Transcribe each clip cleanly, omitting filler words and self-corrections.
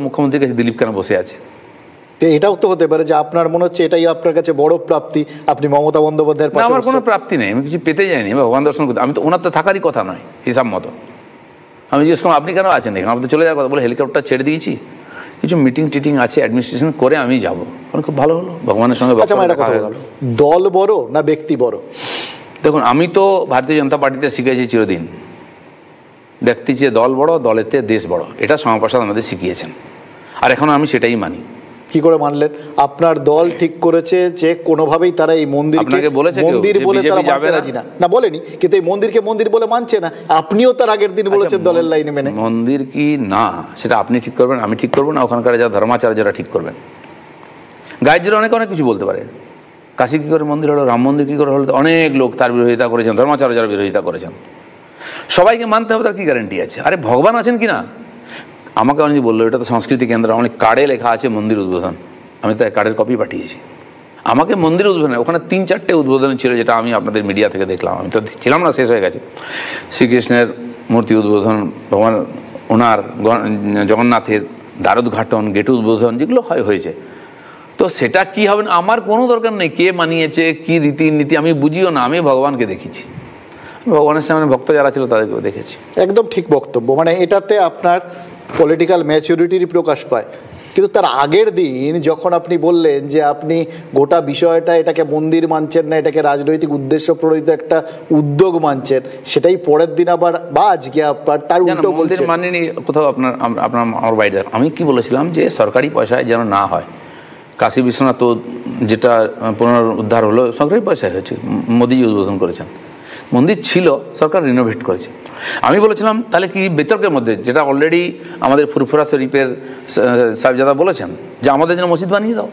মুখ্যমন্ত্রীর কাছে দিলীপ কেন বসে আছে? এটাও তো হতে পারে যে আপনার মনে হচ্ছে এটাই আপনার কাছে বড় প্রাপ্তি, আপনি মমতা বন্দ্যোপাধ্যায়ের পাশে। আমার কোনো প্রাপ্তি নেই, আমি কিছু পেতে যাইনি ভগবান দর্শন করতে। আমি তো ওনার তো থাকারই কথা নয় হিসাব মতো। আমি জিজ্ঞেস করলাম আপনি কেন আছেন এখানে? আপনি তো চলে যাওয়ার কথা। বলে হেলিকপ্টার ছেড়ে দিয়েছি, কিছু মিটিং টিটিং আছে, অ্যাডমিনিস্ট্রেশন করে আমি যাবো। খুব ভালো হলো, ভগবানের সঙ্গে কথা হয়ে গেল। দল বড় না ব্যক্তি বড়? দেখুন, আমি তো ভারতীয় জনতা পার্টিতে শিখেছি চিরদিন, ব্যক্তি চেয়ে দল বড়, দলেতে দেশ বড়। এটা শ্যামাপ্রসাদ আমাদের শিখিয়েছেন, আর এখন আমি সেটাই মানি। কি করে মানলেন? আপনার দল ঠিক করেছে যে কোনোভাবেই তারা এই মন্দিরকে মন্দির বলে তারা মানতে রাজি না। না বলেনি, কিন্তু এই মন্দিরকে মন্দির বলে মানছে না। আপনিও তার আগের দিন বলেছেন দলের লাইনে মেনে। মন্দির কি না সেটা আপনি ঠিক করবেন, আমি ঠিক করবো না, ওখানকার যারা ধর্মাচার্যরা ঠিক করবেন। গাইডরা অনেক অনেক কিছু বলতে পারে। কাশী কী করে মন্দির হলো, রাম মন্দির কী করে হলো, অনেক লোক তার বিরোধিতা করেছেন, ধর্মাচার্যরা বিরোধিতা করেছেন। সবাইকে মানতে হবে, তার কী গ্যারান্টি আছে? আরে ভগবান আছেন কি না? আমাকে অনেক বললো এটা তো সংস্কৃতি কেন্দ্র, অনেক কার্ডে লেখা আছে মন্দির উদ্বোধন। আমি তো কার্ডের কপি পাঠিয়েছি। আমাকে মন্দির উদ্বোধনে ওখানে 3-4টে উদ্বোধন ছিল, যেটা আমি আপনাদের মিডিয়া থেকে দেখলাম। আমি তো ছিলাম না, শেষ হয়ে গেছে। শ্রীকৃষ্ণের মূর্তি উদ্বোধন, ভগবান ওনার জগন্নাথের দ্বার উদ্ঘাটন, গেট উদ্বোধন, যেগুলো হয়েছে। তো সেটা কি হবে না আমার কোনো দরকার নেই। কে মানিয়েছে, কি রীতিনীতি আমি বুঝিও না। আমি ভগবানকে দেখেছি, ভগবানের সামনে ভক্ত যারা ছিল তাদেরকেও দেখেছি। একদম ঠিক বক্তব্য। মানে এটাতে আপনার পলিটিক্যাল ম্যাচুরিটির প্রকাশ পায়। কিন্তু তার আগের দিন যখন আপনি বললেন যে আপনি গোটা বিষয়টা এটাকে মন্দির মানছেন না, এটাকে রাজনৈতিক উদ্দেশ্য প্রণোদিত একটা উদ্যোগ মানছেন, সেটাই পরের দিন আবার বা আজকে আপনার তার উল্টো বলছেন। মানেনি কোথাও আপনার আমার বাইরে। আমি কি বলেছিলাম যে সরকারি পয়সায় যেন না হয়। কাশী বিশ্বনাথ তো যেটা পুনরুদ্ধার হলো সরকারি পয়সায় হয়েছে, মোদিজি উদ্বোধন করেছেন। মন্দির ছিল, সরকার রিনোভেট করেছে। আমি বলেছিলাম তাহলে কি বিতর্কের মধ্যে, যেটা অলরেডি আমাদের ফুরফুরা শরীফের সাহেবজাদা বলেছেন যে আমাদের জন্য মসজিদ বানিয়ে দাও,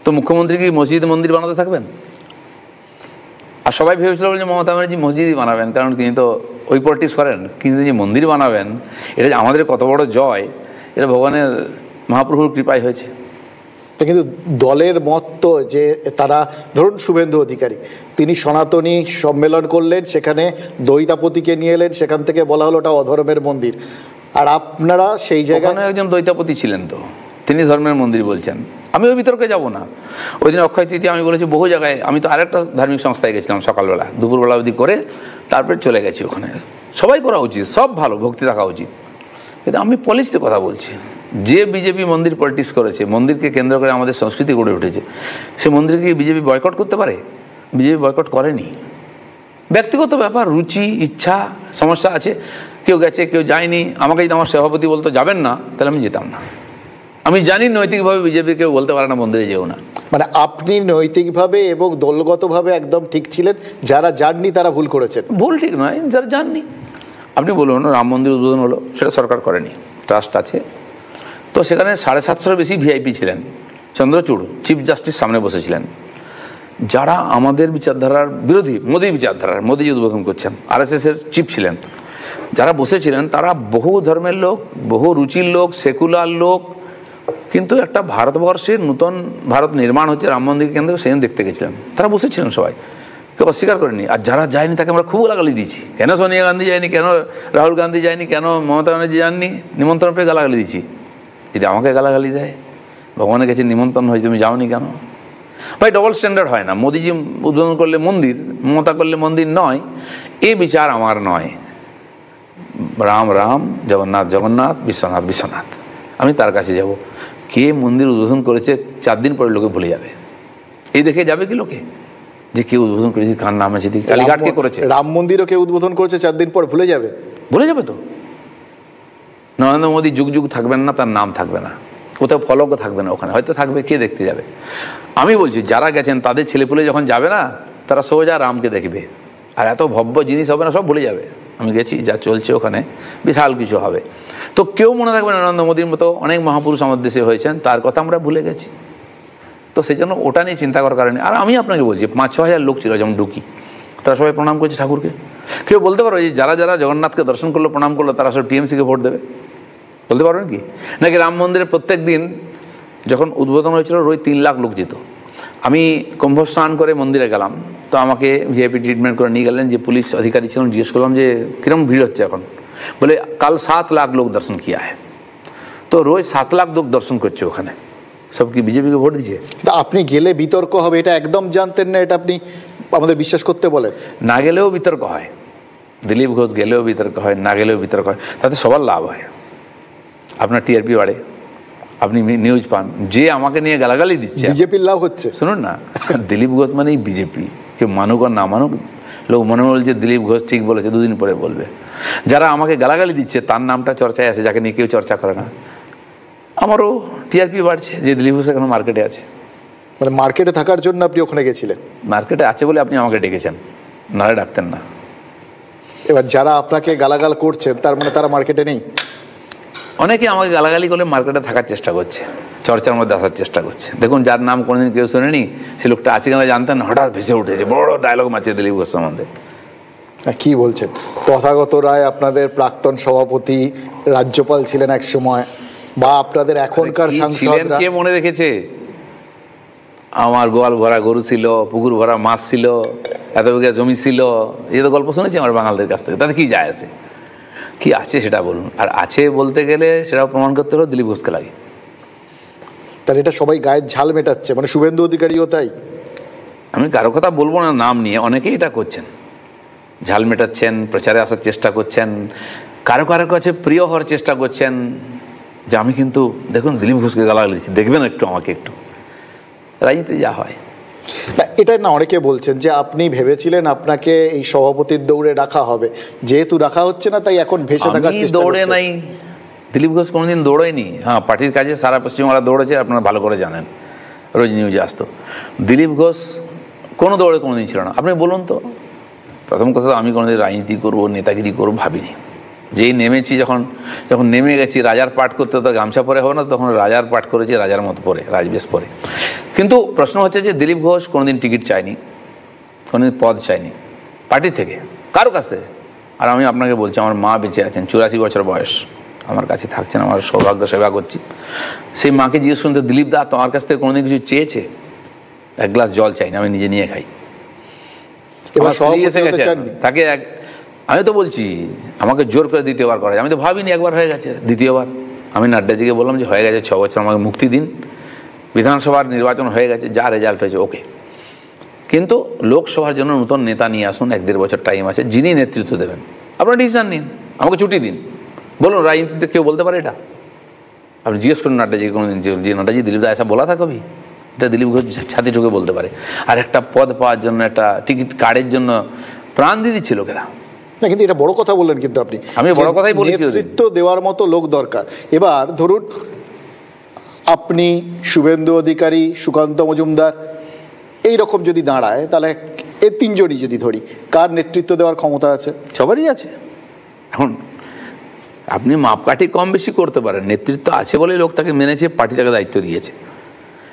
তো মুখ্যমন্ত্রী কি মসজিদ মন্দির বানাতে থাকবেন? আর সবাই ভেবেছিল যে মমতা ব্যানার্জি মসজিদই বানাবেন, কারণ তিনি তো ওই পলিটিক্স করেন। কিন্তু যে মন্দির বানাবেন, এটা আমাদের কত বড় জয়, এটা ভগবানের মহাপ্রভুর কৃপায় হয়েছে। কিন্তু দলের মত তো যে তারা, ধরুন শুভেন্দু অধিকারী, তিনি সনাতনী সম্মেলন করলেন, সেখানে দৈতাপতিকে নিয়ে এলেন, সেখান থেকে বলা হলো ওটা অধর্মের মন্দির। আর আপনারা সেই জায়গায় একজন দৈতাপতি ছিলেন, তো তিনি ধর্মের মন্দির বলছেন। আমি ওই বিতর্কে যাব না। ওই দিন অক্ষয় তৃতীয়া আমি বলেছি বহু জায়গায়। আমি তো আরেকটা ধার্মিক সংস্থায় গেছিলাম সকালবেলা, দুপুরবেলা অবধি করে তারপরে চলে গেছি ওখানে। সবাই করা উচিত, সব ভালো, ভক্তি থাকা উচিত। কিন্তু আমি পলিটিক্সের কথা বলছি। যে বিজেপি মন্দির পলিটিক্স করেছে, মন্দিরকে কেন্দ্র করে আমাদের সংস্কৃতি গড়ে উঠেছে, সে মন্দিরকে বিজেপি বয়কট করতে পারে? বিজেপি বয়কট করেনি। ব্যক্তিগত ব্যাপার, রুচি, ইচ্ছা, সমস্যা আছে। কেউ গেছে, কেউ যায়নি। আমাকে যদি আমার সভাপতি বলতো যাবেন না, তাহলে আমি যেতাম না। আমি জানি নৈতিকভাবে বিজেপি কেউ বলতে পারে না মন্দিরে যেও না। মানে আপনি নৈতিকভাবে এবং দলগতভাবে একদম ঠিক ছিলেন, যারা যাননি তারা ভুল করেছেন। ভুল ঠিক নয়, যারা যাননি। আপনি বলুন রাম মন্দির উদ্বোধন হলো, সেটা সরকার করেনি, ট্রাস্ট আছে। তো সেখানে 750 বেশি ভিআইপি ছিলেন। চন্দ্রচূড় চিফ জাস্টিস সামনে বসেছিলেন, যারা আমাদের বিচারধারার বিরোধী, মোদির বিচারধারার। মোদিজি উদ্বোধন করছেন, RSS-এর চিফ ছিলেন। যারা বসেছিলেন তারা বহু ধর্মের লোক, বহু রুচির লোক, সেকুলার লোক। কিন্তু একটা ভারতবর্ষের নূতন ভারত নির্মাণ হচ্ছে রাম মন্দিরকে কেন্দ্র করে, সেদিন দেখতে গেছিলাম। তারা বসেছিলেন, সবাই কেউ অস্বীকার করেনি। আর যারা যায়নি তাকে আমরা খুব গালাগালি দিয়েছি। কেন সোনিয়া গান্ধী যায়নি, কেন রাহুল গান্ধী যায়নি, কেন মমতা ব্যানার্জি যাননি, নিমন্ত্রণ পেয়ে গালাগালি দিয়েছি। যদি আমাকে গালাগালি দেয়, ভগবানের কাছে নিমন্ত্রণ হয়, তুমি যাওনি কেন? ভাই ডবল স্ট্যান্ডার্ড হয় না। মোদিজি উদ্বোধন করলে মন্দির, মমতা করলে মন্দির নয়, এ বিচার আমার নয়। রাম রাম, জগন্নাথ জগন্নাথ, বিশ্বনাথ বিশ্বনাথ। আমি তার কাছে যাব। কে মন্দির উদ্বোধন করেছে 4 দিন পরে লোকে ভুলে যাবে। এই দেখে যাবে কি লোকে যে কেউ উদ্বোধন করেছে, কার নাম আছে, কালীঘাট কে করেছে? রাম মন্দিরও কেউ উদ্বোধন করেছে, 4 দিন পর ভুলে যাবে। ভুলে যাবে তো। নরেন্দ্র মোদী যুগ যুগ থাকবেন না, তার নাম থাকবে না, কোথাও ফলকও থাকবে না। ওখানে হয়তো থাকবে, কে দেখতে যাবে? আমি বলছি যারা গেছেন তাদের ছেলেপুলে যখন যাবে না, তারা সোজা রামকে দেখবে। আর এত ভব্য জিনিস হবে না, সব ভুলে যাবে। আমি গেছি, যা চলছে ওখানে বিশাল কিছু হবে। তো কেউ মনে থাকবে না নরেন্দ্র মোদীর মতো অনেক মহাপুরুষ আমাদের দেশে হয়েছেন, তার কথা আমরা ভুলে গেছি। তো সেই জন্য ওটা নিয়ে চিন্তা করার কারণে। আর আমি আপনাকে বলছি 5-6 হাজার লোক ছিল যেমন ঢুকি, তারা সবাই প্রণাম করেছে ঠাকুরকে। কেউ বলতে পারো যে যারা যারা জগন্নাথকে দর্শন করলো, প্রণাম করলো, তারা সব টিএমসিকে ভোট দেবে? বলতে পারবেন কি? নাকি রাম মন্দিরে প্রত্যেক দিন যখন উদ্বোধন হয়েছিল রোজ 3 লাখ লোক যেত। আমি কুম্ভ স্নান করে মন্দিরে গেলাম, তো আমাকে ভিআইপি ট্রিটমেন্ট করে নিয়ে গেলেন যে পুলিশ অধিকারী ছিলেন। জিজ্ঞেস করলাম যে কিরম ভিড় হচ্ছে এখন? বলে কাল 7 লাখ লোক দর্শন কিয়া है। তো রোজ 7 লাখ লোক দর্শন করছে ওখানে, সব কি বিজেপিকে ভোট দিচ্ছে? তা আপনি গেলে বিতর্ক হবে এটা একদম জানতেন না, এটা আপনি আমাদের বিশ্বাস করতে বলেন? না গেলেও বিতর্ক হয়, দিলীপ ঘোষ গেলেও বিতর্ক হয়, না গেলেও বিতর্ক হয়, তাতে সবার লাভ হয়। আপনার টিআরপি বাড়ে, আপনি নিউজ পান। যে আমাকে নিয়ে গালাগালি দিচ্ছে, বিজেপির লাভ হচ্ছে। শুনুন না, দিলীপ ঘোষ মানেই বিজেপি, কেউ মানুক আর না মানুক, লোক মনে বলছে দিলীপ ঘোষ ঠিক বলেছে, দুদিন পরে বলবে। যারা আমাকে গালাগালি দিচ্ছে তার নামটা চর্চায় আছে, যাকে নিয়ে কেউ চর্চা করে না। আমারও টিআরপি বাড়ছে যে দিলীপ ঘোষ এখন মার্কেটে আছে। মানে মার্কেটে থাকার জন্য আপনি ওখানে গেছিলেন? মার্কেটে আছে বলে আপনি আমাকে ডেকেছেন, নাহলে ডাকতেন না। এবার যারা আপনাকে গালাগাল করছেন তার মানে তারা মার্কেটে নেই? অনেকে আমাকে গালাগালি করে মার্কেটে থাকার চেষ্টা করছে, চর্চার মধ্যে আসার চেষ্টা করছে। দেখুন, যার নাম কোনোদিন কেউ শোনেনি, সে লোকটা আছে কিনা জানতেন না, হঠাৎ ভেসে উঠেছে, বড় ডায়লগ মারছে দিলীপ ঘোষ সম্বন্ধে। কি বলছেন? তথাগত রায় আপনাদের প্রাক্তন সভাপতি, রাজ্যপাল ছিলেন এক সময়, বা আপনাদের এখনকার সাংসদরা, কে মনে রেখেছে? আমার গোয়াল ভরা গরু ছিল, পুকুর ভরা মাছ ছিল, এত বিঘা জমি ছিল, এই তো গল্প শুনেছি আমার বাঙালদের কাছ থেকে। তাতে কি যায় আসে? কি আছে সেটা বলুন। আর আছে বলতে গেলে সেটাও প্রমাণ করতে হলো দিলীপ ঘোষকে লাগে। তাহলে এটা সবাই গায়ের ঝাল মেটাচ্ছে, মানে শুভেন্দু অধিকারীও তাই? আমি কারো কথা বলবো না নাম নিয়ে, অনেকেই এটা করছেন, ঝাল মেটাচ্ছেন, প্রচারে আসার চেষ্টা করছেন, কারো কারো কাছে প্রিয় হওয়ার চেষ্টা করছেন। যে আমি কিন্তু দেখুন দিলীপ ঘোষকে গালাগালি দিচ্ছি, দেখবেন একটু আমাকে একটু। রাজনীতি যা হয়। না, এটা না, অনেকে বলছেন যে আপনি ভেবেছিলেন আপনাকে এই সভাপতির দৌড়ে রাখা হবে, যেহেতু রাখা হচ্ছে না তাই এখন ভেসে থাকার চেষ্টা দৌড়ে নাই। দিলীপ ঘোষ কোনোদিন দৌড়ায়নি। হ্যাঁ, পার্টির কাজে সারা পশ্চিমবাংলা দৌড়েছে, আপনারা ভালো করে জানেন, রোজ নিউজে আসতো। দিলীপ ঘোষ কোনো দৌড়ে কোনোদিন ছিল না। আপনি বলুন তো, প্রথম কথা তো আমি কোনোদিন রাজনীতি করবো, নেতাগিরি করবো ভাবিনি। যেই নেমেছি, যখন নেমে গেছি, রাজার পাঠ করতে তো গামছা পরে হবে না, তখন রাজার পাঠ করেছি, রাজার মতো পরে, রাজবেশ পরে। কিন্তু প্রশ্ন হচ্ছে যে দিলীপ ঘোষ কোনোদিন টিকিট চায়নি, কোনোদিন পদ চায়নি পার্টি থেকে, কারো কাছ থেকে। আর আমি আপনাকে বলছি, আমার মা বেঁচে আছেন, 84 বছর বয়স, আমার কাছে থাকছেন, আমার সৌভাগ্য সেবা করছি। সেই মাকে জিজ্ঞেস করতে, দিলীপ দা তোমার কাছ থেকে কোনোদিন কিছু চেয়েছে? এক গ্লাস জল চাই না, আমি নিজে নিয়ে খাই। তাকে আমি তো বলছি আমাকে জোর করে দ্বিতীয়বার করা যায়, আমি তো ভাবিনি একবার হয়ে গেছে, দ্বিতীয়বার। আমি নাড্ডাজিকে বললাম যে হয়ে গেছে 6 বছর, আমাকে মুক্তি দিন, বিধানসভার নির্বাচন হয়ে গেছে, যা রেজাল্ট হয়েছে ওকে, কিন্তু লোকসভার জন্য নতুন নেতা নিয়ে আসুন, 1-1.5 বছর টাইম আছে, যিনি নেতৃত্ব দেবেন আপনারা ডিসিশন নিন, আমাকে ছুটি দিন। বলুন, রাজনীতিতে কেউ বলতে পারে এটা? আপনি জিজ্ঞেস করুন নাড্ডাজিকে কোনোদিন, যে নাড্ডাজি দিলীপ দা এসা বলা था कभी? এটা দিলীপ ঘোষ ছাতি ঢুকে বলতে পারে। আর একটা পদ পাওয়ার জন্য, একটা টিকিট কার্ডের জন্য প্রাণ দিয়ে দিচ্ছিল লোকেরা। না, কিন্তু এটা বড় কথা বললেন, কিন্তু আপনি, আমি বড় কথাই বলেছি, নেতৃত্ব দেওয়ার মতো লোক দরকার। এবার ধরুন আপনি, শুভেন্দু অধিকারী, সুকান্ত মজুমদার, এইরকম যদি দাঁড়ায়, তাহলে এই 3 জনই যদি ধরি, কার নেতৃত্ব দেওয়ার ক্ষমতা আছে? সবারই আছে। এখন আপনি মাপকাঠি কম বেশি করতে পারেন, নেতৃত্ব আছে বলে লোক তাকে মেনেছে, পার্টি তাকে দায়িত্ব দিয়েছে।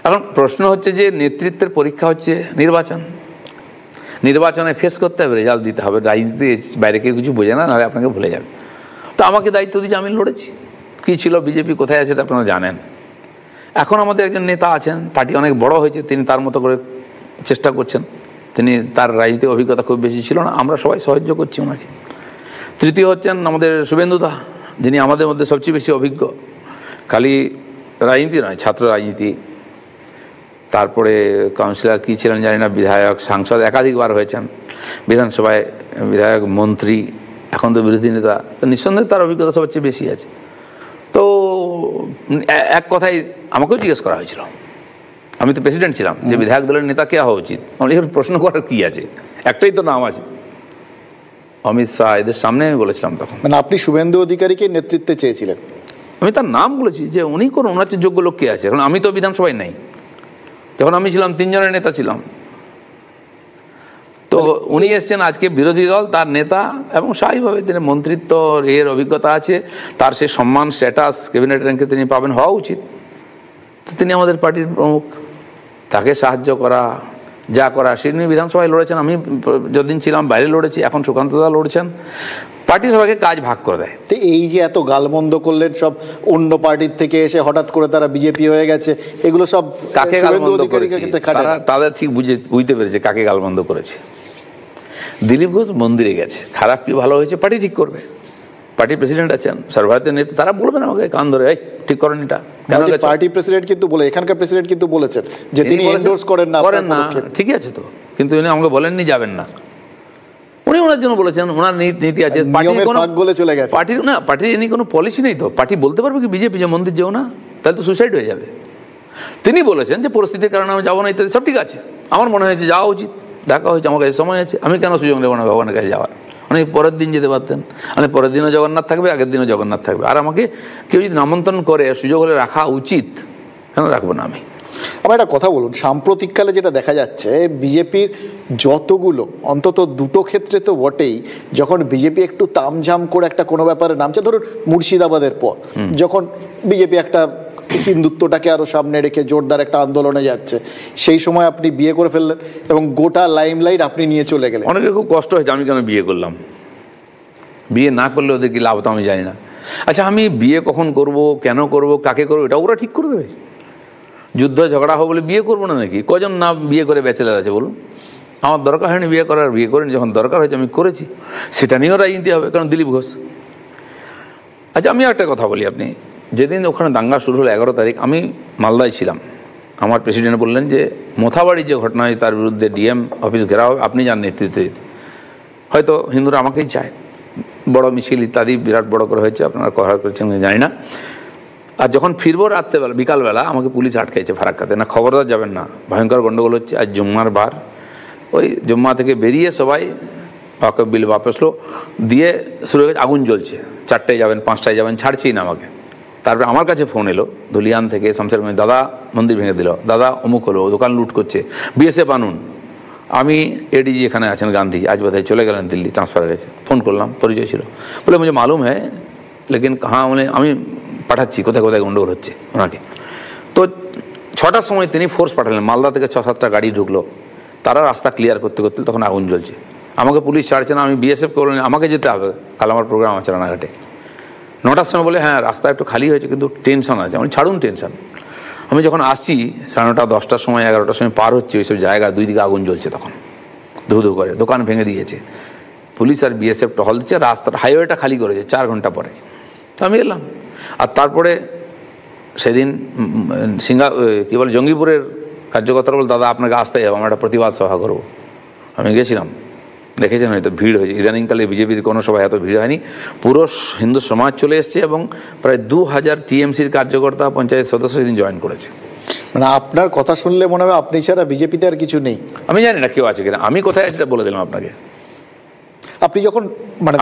এখন প্রশ্ন হচ্ছে যে নেতৃত্বের পরীক্ষা হচ্ছে নির্বাচনে ফেস করতে হবে, রেজাল্ট দিতে হবে। রাজনীতি বাইরে কেউ কিছু বোঝে না, নাহলে আপনাকে ভুলে যাবে। তো আমাকে দায়িত্ব দিয়েছে, আমি লড়েছি। কী ছিল, বিজেপি কোথায় আছে আপনারা জানেন। এখন আমাদের একজন নেতা আছেন, পার্টি অনেক বড় হয়েছে, তিনি তার মতো করে চেষ্টা করছেন। তার রাজনীতিক অভিজ্ঞতা খুব বেশি ছিল না, আমরা সবাই সাহায্য করছি ওনাকে। তৃতীয় হচ্ছেন আমাদের শুভেন্দুদা, যিনি আমাদের মধ্যে সবচেয়ে বেশি অভিজ্ঞ, খালি রাজনীতি নয়, ছাত্র রাজনীতি, তারপরে কাউন্সিলর কী ছিলেন জানি না, বিধায়ক, সাংসদ একাধিকবার হয়েছেন, বিধানসভায় বিধায়ক, মন্ত্রী, এখন তো বিরোধী নেতা। তো নিঃসন্দেহে তার অভিজ্ঞতা সবচেয়ে বেশি আছে। তো এক কথায় আমাকেও জিজ্ঞেস করা হয়েছিল, আমি তো প্রেসিডেন্ট ছিলাম, যে বিধায়ক দলের নেতা কে হওয়া উচিত। আমার এর প্রশ্ন করার কী আছে, একটাই তো নাম আছে, অমিত শাহ, এদের সামনে আমি বলেছিলাম তখন। মানে আপনি শুভেন্দু অধিকারীকে নেতৃত্বে চেয়েছিলেন? আমি তার নাম বলেছি যে উনি করুন, ওনার চেয়ে যোগ্য লোক কে আছে। এখন আমি তো বিধানসভায় নাই, যখন আমি ছিলাম 3 জনের নেতা ছিলাম। তো উনি এসছেন আজকে বিরোধী দল, তার নেতা, এবং স্বাভাবিকভাবে তিনি মন্ত্রিত্ব এর অভিজ্ঞতা আছে, তার সে সম্মান, স্ট্যাটাস, ক্যাবিনেট র্যাঙ্কে তিনি পাবেন, হওয়া উচিত। তিনি আমাদের পার্টির প্রমুখ, তাকে সাহায্য করা, যা করা, সেদিন বিধানসভায় লড়েছেন, আমি যতদিন ছিলাম বাইরে লড়েছি, এখন সুকান্তদা লড়ছেন। পার্টি সবাইকে কাজ ভাগ করে দেয়। তো এই যে এত গালমন্দ করলেন, সব অন্য পার্টির থেকে এসে হঠাৎ করে তারা বিজেপি হয়ে গেছে, এগুলো সব কাকে গালমন্দ করেছে? তাদের ঠিক বুঝতে পেরেছে কাকে গালমন্দ করেছে। দিলীপ ঘোষ মন্দিরে গেছে, খারাপ কি ভালো হয়েছে পার্টি ঠিক করবে। পার্টির প্রেসিডেন্ট আছেন, সর্বভারতীয় নেতা, তারা বলবেন আমাকে কান ধরে, এই ঠিক করেন এটা কেন। পার্টি প্রেসিডেন্ট কিন্তু বলে, এখানকার প্রেসিডেন্ট কিন্তু বলেছেন যে তিনি এন্ডোর্স করেন না। ঠিকই আছে তো, কিন্তু উনি আমাকে বলেননি যাবেন না, উনি ওনার জন্য বলেছেন, ওনার নীতি আছে। পার্টির না, পার্টির এমনি কোনো পলিসি নেই তো। পার্টি বলতে পারবে কি বিজেপি যে মন্দির যেও না, তাহলে তো সুসাইড হয়ে যাবে। তিনি বলেছেন যে পরিস্থিতির কারণে আমি যাবো না ইত্যাদি, সব ঠিক আছে। আমার মনে হয়েছে যাওয়া উচিত, ডাকা হয়েছে, আমার কাছে সময় আছে, আমি কেন সুযোগ নেব না ভগবানের কাছে যাওয়ার। মানে পরের দিন যেতে পারতেন, মানে পরের দিনও জগন্নাথ থাকবে, আগের দিনও জগন্নাথ থাকবে। আর আমাকে কেউ যদি নামন্ত্রণ করে, সুযোগ হলে রাখা উচিত, কেন রাখবো না আমি। আমার একটা কথা বলুন, সাম্প্রতিককালে যেটা দেখা যাচ্ছে বিজেপির যতগুলো, অন্তত দুটো ক্ষেত্রে তো বটেই, যখন বিজেপি একটু তামঝাম করে একটা কোনো ব্যাপারে নামছে, ধরুন মুর্শিদাবাদের পর যখন বিজেপি একটা হিন্দুত্বটাকে আরো সামনে রেখে জোরদার একটা আন্দোলনে যাচ্ছে, সেই সময় আপনি বিয়ে করে ফেললেন এবং গোটা লাইমলাইট আপনি নিয়ে চলে গেলেন। অনেকের খুব কষ্ট হয়েছে আমি কেন বিয়ে করলাম, বিয়ে না করলে ওদের কি লাভ তো আমি জানি না। আচ্ছা, আমি বিয়ে কখন করব, কেন করব, কাকে করবো, এটা ওরা ঠিক করে দেবে। যুদ্ধ ঝগড়া হবে বলে বিয়ে করবো না নাকি? কজন না বিয়ে করে ব্যাচেলার আছে বলুন? আমার দরকার হয়নি বিয়ে করার, বিয়ে করিনি, যখন দরকার হয়েছে আমি করেছি, সেটা নিয়েও রাজনীতি হবে, কারণ দিলীপ ঘোষ। আচ্ছা, আমি একটা কথা বলি, আপনি যেদিন ওখানে দাঙ্গা শুরু হলো 11 তারিখ, আমি মালদায় ছিলাম। আমার প্রেসিডেন্ট বললেন যে মোথাবাড়ি যে ঘটনা হয় তার বিরুদ্ধে ডিএম অফিস ঘেরা হবে, আপনি যান নেতৃত্বে। হয়তো হিন্দুরা আমাকেই চায়, বড় মিছিল ইত্যাদি বিরাট বড় করে হয়েছে, আপনারা কভার করেছেন জানি না। আর যখন ফিরবো রাত্রেবেলা, বিকালবেলা আমাকে পুলিশ আটকাইছে ফারাক্কাতে, না খবরদার যাবেন না, ভয়ঙ্কর গন্ডগোল হচ্ছে। আজ জুম্মার বার, ওই জুম্মা থেকে বেরিয়ে সবাই ওয়াকফ বিল বাপস লো দিয়ে শুরু হয়ে গেছে, আগুন জ্বলছে, 4টায় যাবেন 5টায় যাবেন, ছাড়ছেই না আমাকে। তারপরে আমার কাছে ফোন এলো ধুলিয়ান থেকে, শামশেরগঞ্জ, দাদা মন্দির ভেঙে দিল, দাদা অমুক হলো, দোকান লুট করছে, বিএসএফ আনুন। আমি এডিজি এখানে আছেন গান্ধী, আজ বোধহয় চলে গেলেন দিল্লি, ট্রান্সফার হয়ে গেছে। ফোন করলাম, পরিচয় ছিল, বলে মুঝে মালুম হ্যাঁ লেকিন কাহা, মানে আমি পাঠাচ্ছি, কোথায় কোথায় গন্ডগোল হচ্ছে ওনাকে। তো 6টার সময় তিনি ফোর্স পাঠালেন, মালদা থেকে 6-7টা গাড়ি ঢুকলো, তারা রাস্তা ক্লিয়ার করতে করতে তখন আগুন জ্বলছে। আমাকে পুলিশ ছাড়ছে না, আমি বিএসএফকে বললেন আমাকে যেতে হবে, কাল আমার প্রোগ্রাম আছে রানাঘাটে। 9টার সময় বলে হ্যাঁ রাস্তা একটু খালি হয়েছে কিন্তু টেনশন আছে, আমি ছাড়ুন টেনশন। আমি যখন আসছি 9:30, 10টার সময়, 11টার সময় পার হচ্ছে ওইসব জায়গা, দুই দিকে আগুন জ্বলছে, তখন ধু ধু করে, দোকান ভেঙে দিয়েছে, পুলিশ আর বিএসএফ টহল দিচ্ছে, রাস্তার হাইওয়েটা খালি করেছে 4 ঘন্টা পরে। তো আমি এলাম। আর তারপরে সেদিন কী বলে জঙ্গিপুরের কার্যকর্তারা বল, দাদা আপনাকে আসতে যাবো, আমরা একটা প্রতিবাদ সভা করবো। আমি গেছিলাম, দেখেছেন হয়তো ভিড় হয়েছে, ইদানিংকালে বিজেপির কোনো সভায় এত ভিড় হয়নি, পুরো হিন্দু সমাজ চলে এসছে এবং প্রায় 2000 টিএমসির কার্যকর্তা, পঞ্চায়েত সদস্য সেদিন জয়েন করেছে। মানে আপনার কথা শুনলে মনে হবে আপনি ছাড়া বিজেপিতে আর কিছু নেই। আমি জানি না কেউ আছে কিনা, আমি কোথায় আছি বলে দিলাম আপনাকে। আপনি যখন মানে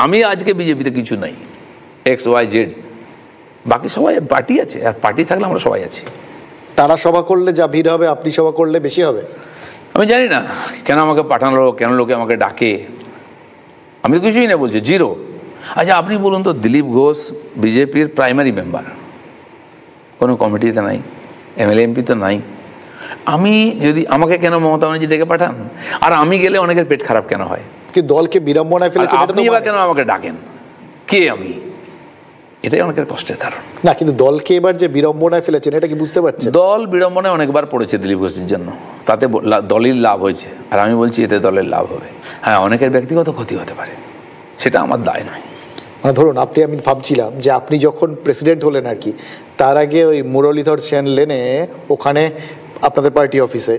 আমি আজকে বিজেপিতে কিছু নাই, XYZ, বাকি সবাই পার্টি আছে, আর পার্টি থাকলে আমরা সবাই আছি। তারা সভা করলে যা ভিড় হবে, আপনি সভা করলে বেশি হবে। আমি জানি না কেন আমাকে পাঠানো, কেন লোকে আমাকে ডাকে, আমি তো কিছুই না বলছি, জিরো। আচ্ছা আপনি বলুন তো, দিলীপ ঘোষ বিজেপির প্রাইমারি মেম্বার, কোনো কমিটিতে নাই, MLA MP তো নাই। আমি যদি, আমাকে কেন মমতা ব্যানার্জি ডেকে পাঠান, আর আমি গেলে অনেকের পেট খারাপ কেন হয়? কি দলকে বিড়ম্বনায় ফেলেছেন, আপনি এবার কেন আমাকে ডাকেন, কে আমি? এটাই অনেকের কষ্টের কারণ। না, কিন্তু দলকে এবার যে বিড়ম্বনায় ফেলেছেন, এটা কি বুঝতে পারছেন? দল বিড়ম্বনায় অনেকবার পড়েছে দিলীপ ঘোষের জন্য, তাতে দলের লাভ হয়েছে, আর আমি বলছি এতে দলের লাভ হবে। হ্যাঁ, অনেকের ব্যক্তিগত ক্ষতি হতে পারে, সেটা আমার দায় নয়। মানে ধরুন আমি ভাবছিলাম যে আপনি যখন প্রেসিডেন্ট হলেন আর কি, তার আগে ওই মুরলীধর সেন লেনে ওখানে আপনাদের পার্টি অফিসে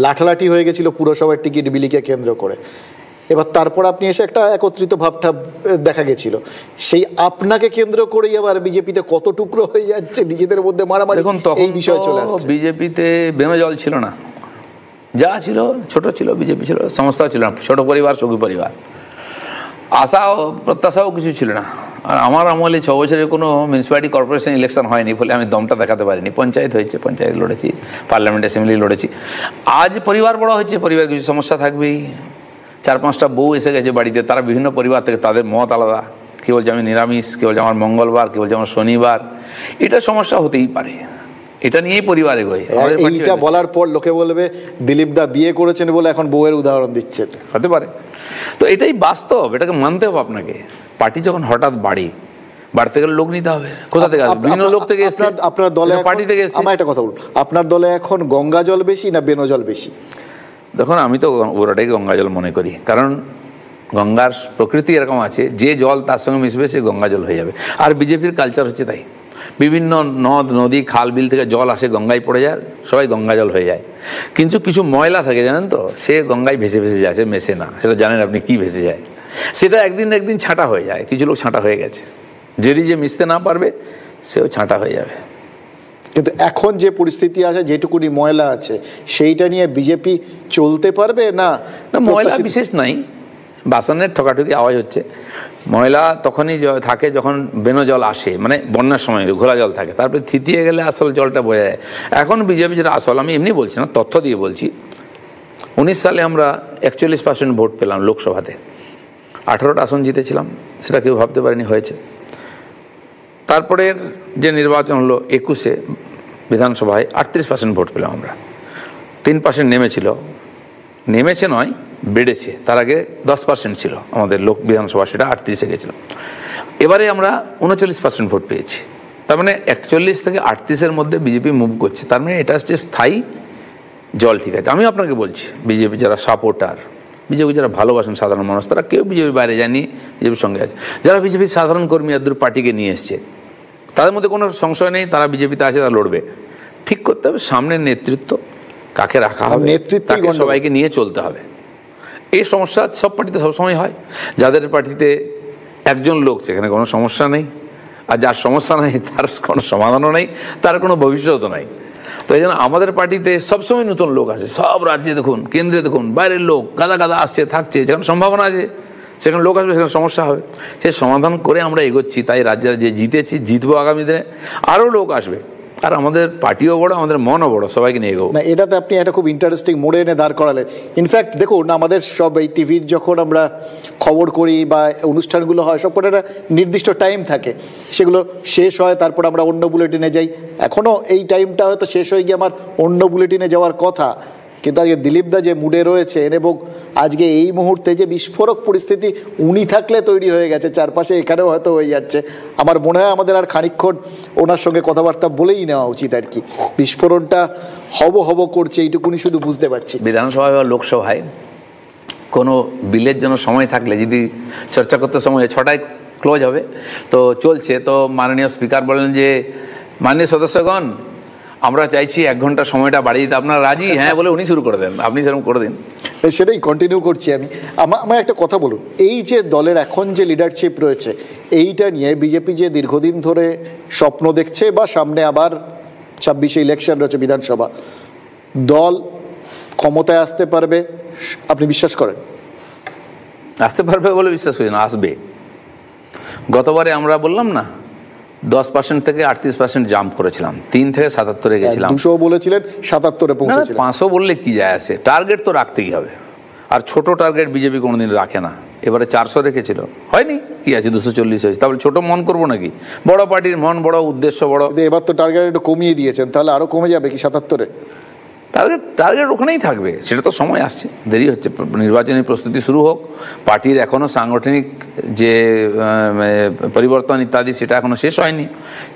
লাঠালাঠি হয়ে গেছিল পুরসভার টিকিট বিলিকে কেন্দ্র করে। এবার তারপর আপনি এসে একটা একত্রিত ভাবটা দেখা গেছিল, সেই আপনাকে কেন্দ্র করেই আবার বিজেপিতে কত টুকরো হয়ে যাচ্ছে, নিজেদের মধ্যে মারামারি। দেখুন, তখন এই বিষয় চলে আসছে। বিজেপিতে বেনজল ছিল না, যা ছিল ছোট ছিল, বিজেপি ছিল, সমস্যাও ছিল না, ছোট পরিবার, সুখী পরিবার, আশাও প্রত্যাশাও কিছু ছিল না। আর আমার আমলে 6 বছরের কোনো মিউনিসিপ্যালিটি কর্পোরেশন ইলেকশন হয়নি, ফলে আমি দমটা দেখাতে পারিনি। পঞ্চায়েত হয়েছে, পঞ্চায়েত লড়েছি, পার্লামেন্ট অ্যাসেম্বলি লড়েছি। আজ পরিবার বড় হচ্ছে, পরিবার কিছু সমস্যা থাকবেই। 4-5টা বউ এসে গেছে বাড়িতে, তারা বিভিন্ন পরিবার থেকে, তাদের মত আলাদা, কেউ বলছে আমি নিরামিষ, কেউ বলছে আমার মঙ্গলবার, কেউ বলছে আমার শনিবার। এটা সমস্যা হতেই পারে, এটা নিয়েই পরিবার এগোয়। এইটা বলার পর লোকে বলবে দিলীপ দা বিয়ে করেছেন বলে এখন বউয়ের উদাহরণ দিচ্ছেন, হতে পারে। তো এটাই বাস্তব, এটাকে মানতে হবে আপনাকে। পার্টি যখন হঠাৎ বাড়তে গেলে লোক নিতে হবে, কোথা থেকে আসবে? বিভিন্ন লোক থেকে এসছে, আপনার দলে পার্টি থেকে এসছে। আমার একটা কথা বলুন, আপনার দলে এখন গঙ্গা জল বেশি না বেনজল বেশি? দেখুন, আমি তো ওটাকে গঙ্গা জল মনে করি, কারণ গঙ্গার প্রকৃতি এরকম আছে, যে জল তার সঙ্গে মিশবে সে গঙ্গা জল হয়ে যাবে। আর বিজেপির কালচার হচ্ছে তাই, বিভিন্ন নদ নদী খাল বিল থেকে জল আসে, গঙ্গায় পড়ে যায়, সবাই গঙ্গা জল হয়ে যায়। কিন্তু কিছু ময়লা থাকে জানেন তো, সে গঙ্গায় ভেসে ভেসে যায়, সে মেশে না। সেটা জানেন আপনি কি ভেসে যায়, সেটা একদিন একদিন ছাঁটা হয়ে যায়। কিছু লোক ছাঁটা হয়ে গেছে, যদি যে মিশতে না পারবে সেও ছাঁটা হয়ে যাবে। কিন্তু এখন যে পরিস্থিতি আছে, যেটুকুনি ময়লা আছে, সেইটা নিয়ে বিজেপি চলতে পারবে না? ময়লা বিশেষ নাই, বাসনের ঠকাঠকি আওয়াজ হচ্ছে। ময়লা তখনই থাকে যখন বেনো জল আসে, মানে বন্যার সময় ঘোলা জল থাকে, তারপরে থিতিয়ে গেলে আসল জলটা বোঝা যায়। এখন বিজেপি যেটা আসল, আমি এমনি বলছি না, তথ্য দিয়ে বলছি, 19 সালে আমরা 41% ভোট পেলাম লোকসভাতে, 18টা আসন জিতেছিলাম, সেটা কেউ ভাবতে পারেনি হয়েছে। তারপরের যে নির্বাচন হলো 21-এ বিধানসভায় 38% ভোট পেলাম আমরা, 3% নেমেছে নয়, বেড়েছে। তার আগে 10% ছিল আমাদের লোক বিধানসভা, সেটা 38-এ গেছিল। এবারে আমরা 39% ভোট পেয়েছি। তার মানে 41 থেকে 38-এর মধ্যে বিজেপি মুভ করছে। তার মানে এটা হচ্ছে স্থায়ী জল। ঠিক আছে, আমি আপনাকে বলছি, বিজেপি যারা সাপোর্টার, বিজেপি যারা ভালোবাসেন সাধারণ মানুষ, তারা কেউ বিজেপির বাইরে যায়নি, বিজেপির সঙ্গে আছে। যারা বিজেপির সাধারণ কর্মী এদের পার্টিকে নিয়ে এসছে, তাদের মধ্যে কোনো সংশয় নেই, তারা বিজেপিতে আছে, তারা লড়বে। ঠিক করতে হবে সামনের নেতৃত্ব কাকে রাখা হবে, তাকে সবাইকে নিয়ে চলতে হবে। এই সমস্যা সব পার্টিতে সবসময় হয়। যাদের পার্টিতে একজন লোক, সেখানে কোনো সমস্যা নেই, আর যার সমস্যা নেই তার কোনো সমাধানও নেই, তার কোনো ভবিষ্যৎও নাই। তো এই জন্য আমাদের পার্টিতে সবসময় নতুন লোক আসে, সব রাজ্যে দেখুন, কেন্দ্রে দেখুন, বাইরের লোক গাদা গাদা আসছে, থাকছে। যেখানে সম্ভাবনা আছে সেখানে লোক আসবে, সেখানে সমস্যা হবে, সে সমাধান করে আমরা এগোচ্ছি। তাই রাজ্যে যে জিতেছি, জিতবো আগামী দিনে, আরও লোক আসবে। আর আমাদের পার্টিও বড়, আমাদের মনও বড়, সবাইকে নিয়ে এগোবো। না, এটাতে আপনি একটা খুব ইন্টারেস্টিং মোড়ে এনে দাঁড় করালেন। ইনফ্যাক্ট দেখুন, আমাদের সব এই টিভির যখন আমরা খবর করি বা অনুষ্ঠানগুলো হয়, সব করে একটা নির্দিষ্ট টাইম থাকে, সেগুলো শেষ হয়, তারপর আমরা অন্য বুলেটিনে যাই। এখনও এই টাইমটা হয়তো শেষ হয়ে গিয়ে আমার অন্য বুলেটিনে যাওয়ার কথা, কিন্তু আজকে দিলীপ দা যে মুডে রয়েছেন এবং আজকে এই মুহূর্তে যে বিস্ফোরক পরিস্থিতি উনি থাকলে তৈরি হয়ে গেছে চারপাশে, এখানেও হয়তো হয়ে যাচ্ছে। আমার মনে হয় আমাদের আর খানিকক্ষণ ওনার সঙ্গে কথাবার্তা বলেই নেওয়া উচিত আর কি। বিস্ফোরণটা হব করছে, এইটুকুনি শুধু বুঝতে পারছি। বিধানসভায় বা লোকসভায় কোনো বিলের জন্য সময় থাকলে, যদি চর্চা করতে সময় 6টায় ক্লোজ হবে, তো চলছে, তো মাননীয় স্পিকার বলেন যে মাননীয় সদস্যগণ, আমরা চাইছি 1 ঘন্টা সময়টা বাড়িয়ে দিতে, আপনারা রাজি? হ্যাঁ বলে উনি শুরু করে দেন, আপনি সেরকম করে দিন। সেটাই কন্টিনিউ করছি আমি। আমার একটা কথা বলুন, এই যে দলের এখন যে লিডারশিপ রয়েছে, এইটা নিয়ে বিজেপি যে দীর্ঘদিন ধরে স্বপ্ন দেখছে, বা সামনে আবার 26-এ ইলেকশন রয়েছে বিধানসভা, দল ক্ষমতায় আসতে পারবে, আপনি বিশ্বাস করেন? আসতে পারবে বলে বিশ্বাস করি না, আসবে। গতবারে আমরা বললাম না 10% থেকে 38% জাম্প করেছিলাম, 3 থেকে 77-এ গেছিলাম। 200 বলেছিলেন, 77-এ পৌঁছেছিলেন। 500 বললে কি যায় আসে, টার্গেট তো রাখতেই হবে। আর ছোট টার্গেট বিজেপি কোনোদিন রাখে না। এবারে 400 রেখেছিল, হয়নি, কি আছে 240 হয়েছে, তাহলে ছোট মন করবো নাকি? বড় পার্টির মন বড়, উদ্দেশ্য বড়। এবার তো টার্গেট একটু কমিয়ে দিয়েছেন, তাহলে আরো কমে যাবে কি 77-এ? টার্গেট ওখানেই থাকবে, সেটা তো সময় আসছে, দেরি হচ্ছে। নির্বাচনী প্রস্তুতি শুরু হোক, পার্টির এখনও সাংগঠনিক যে পরিবর্তন ইত্যাদি সেটা এখনও শেষ হয়নি,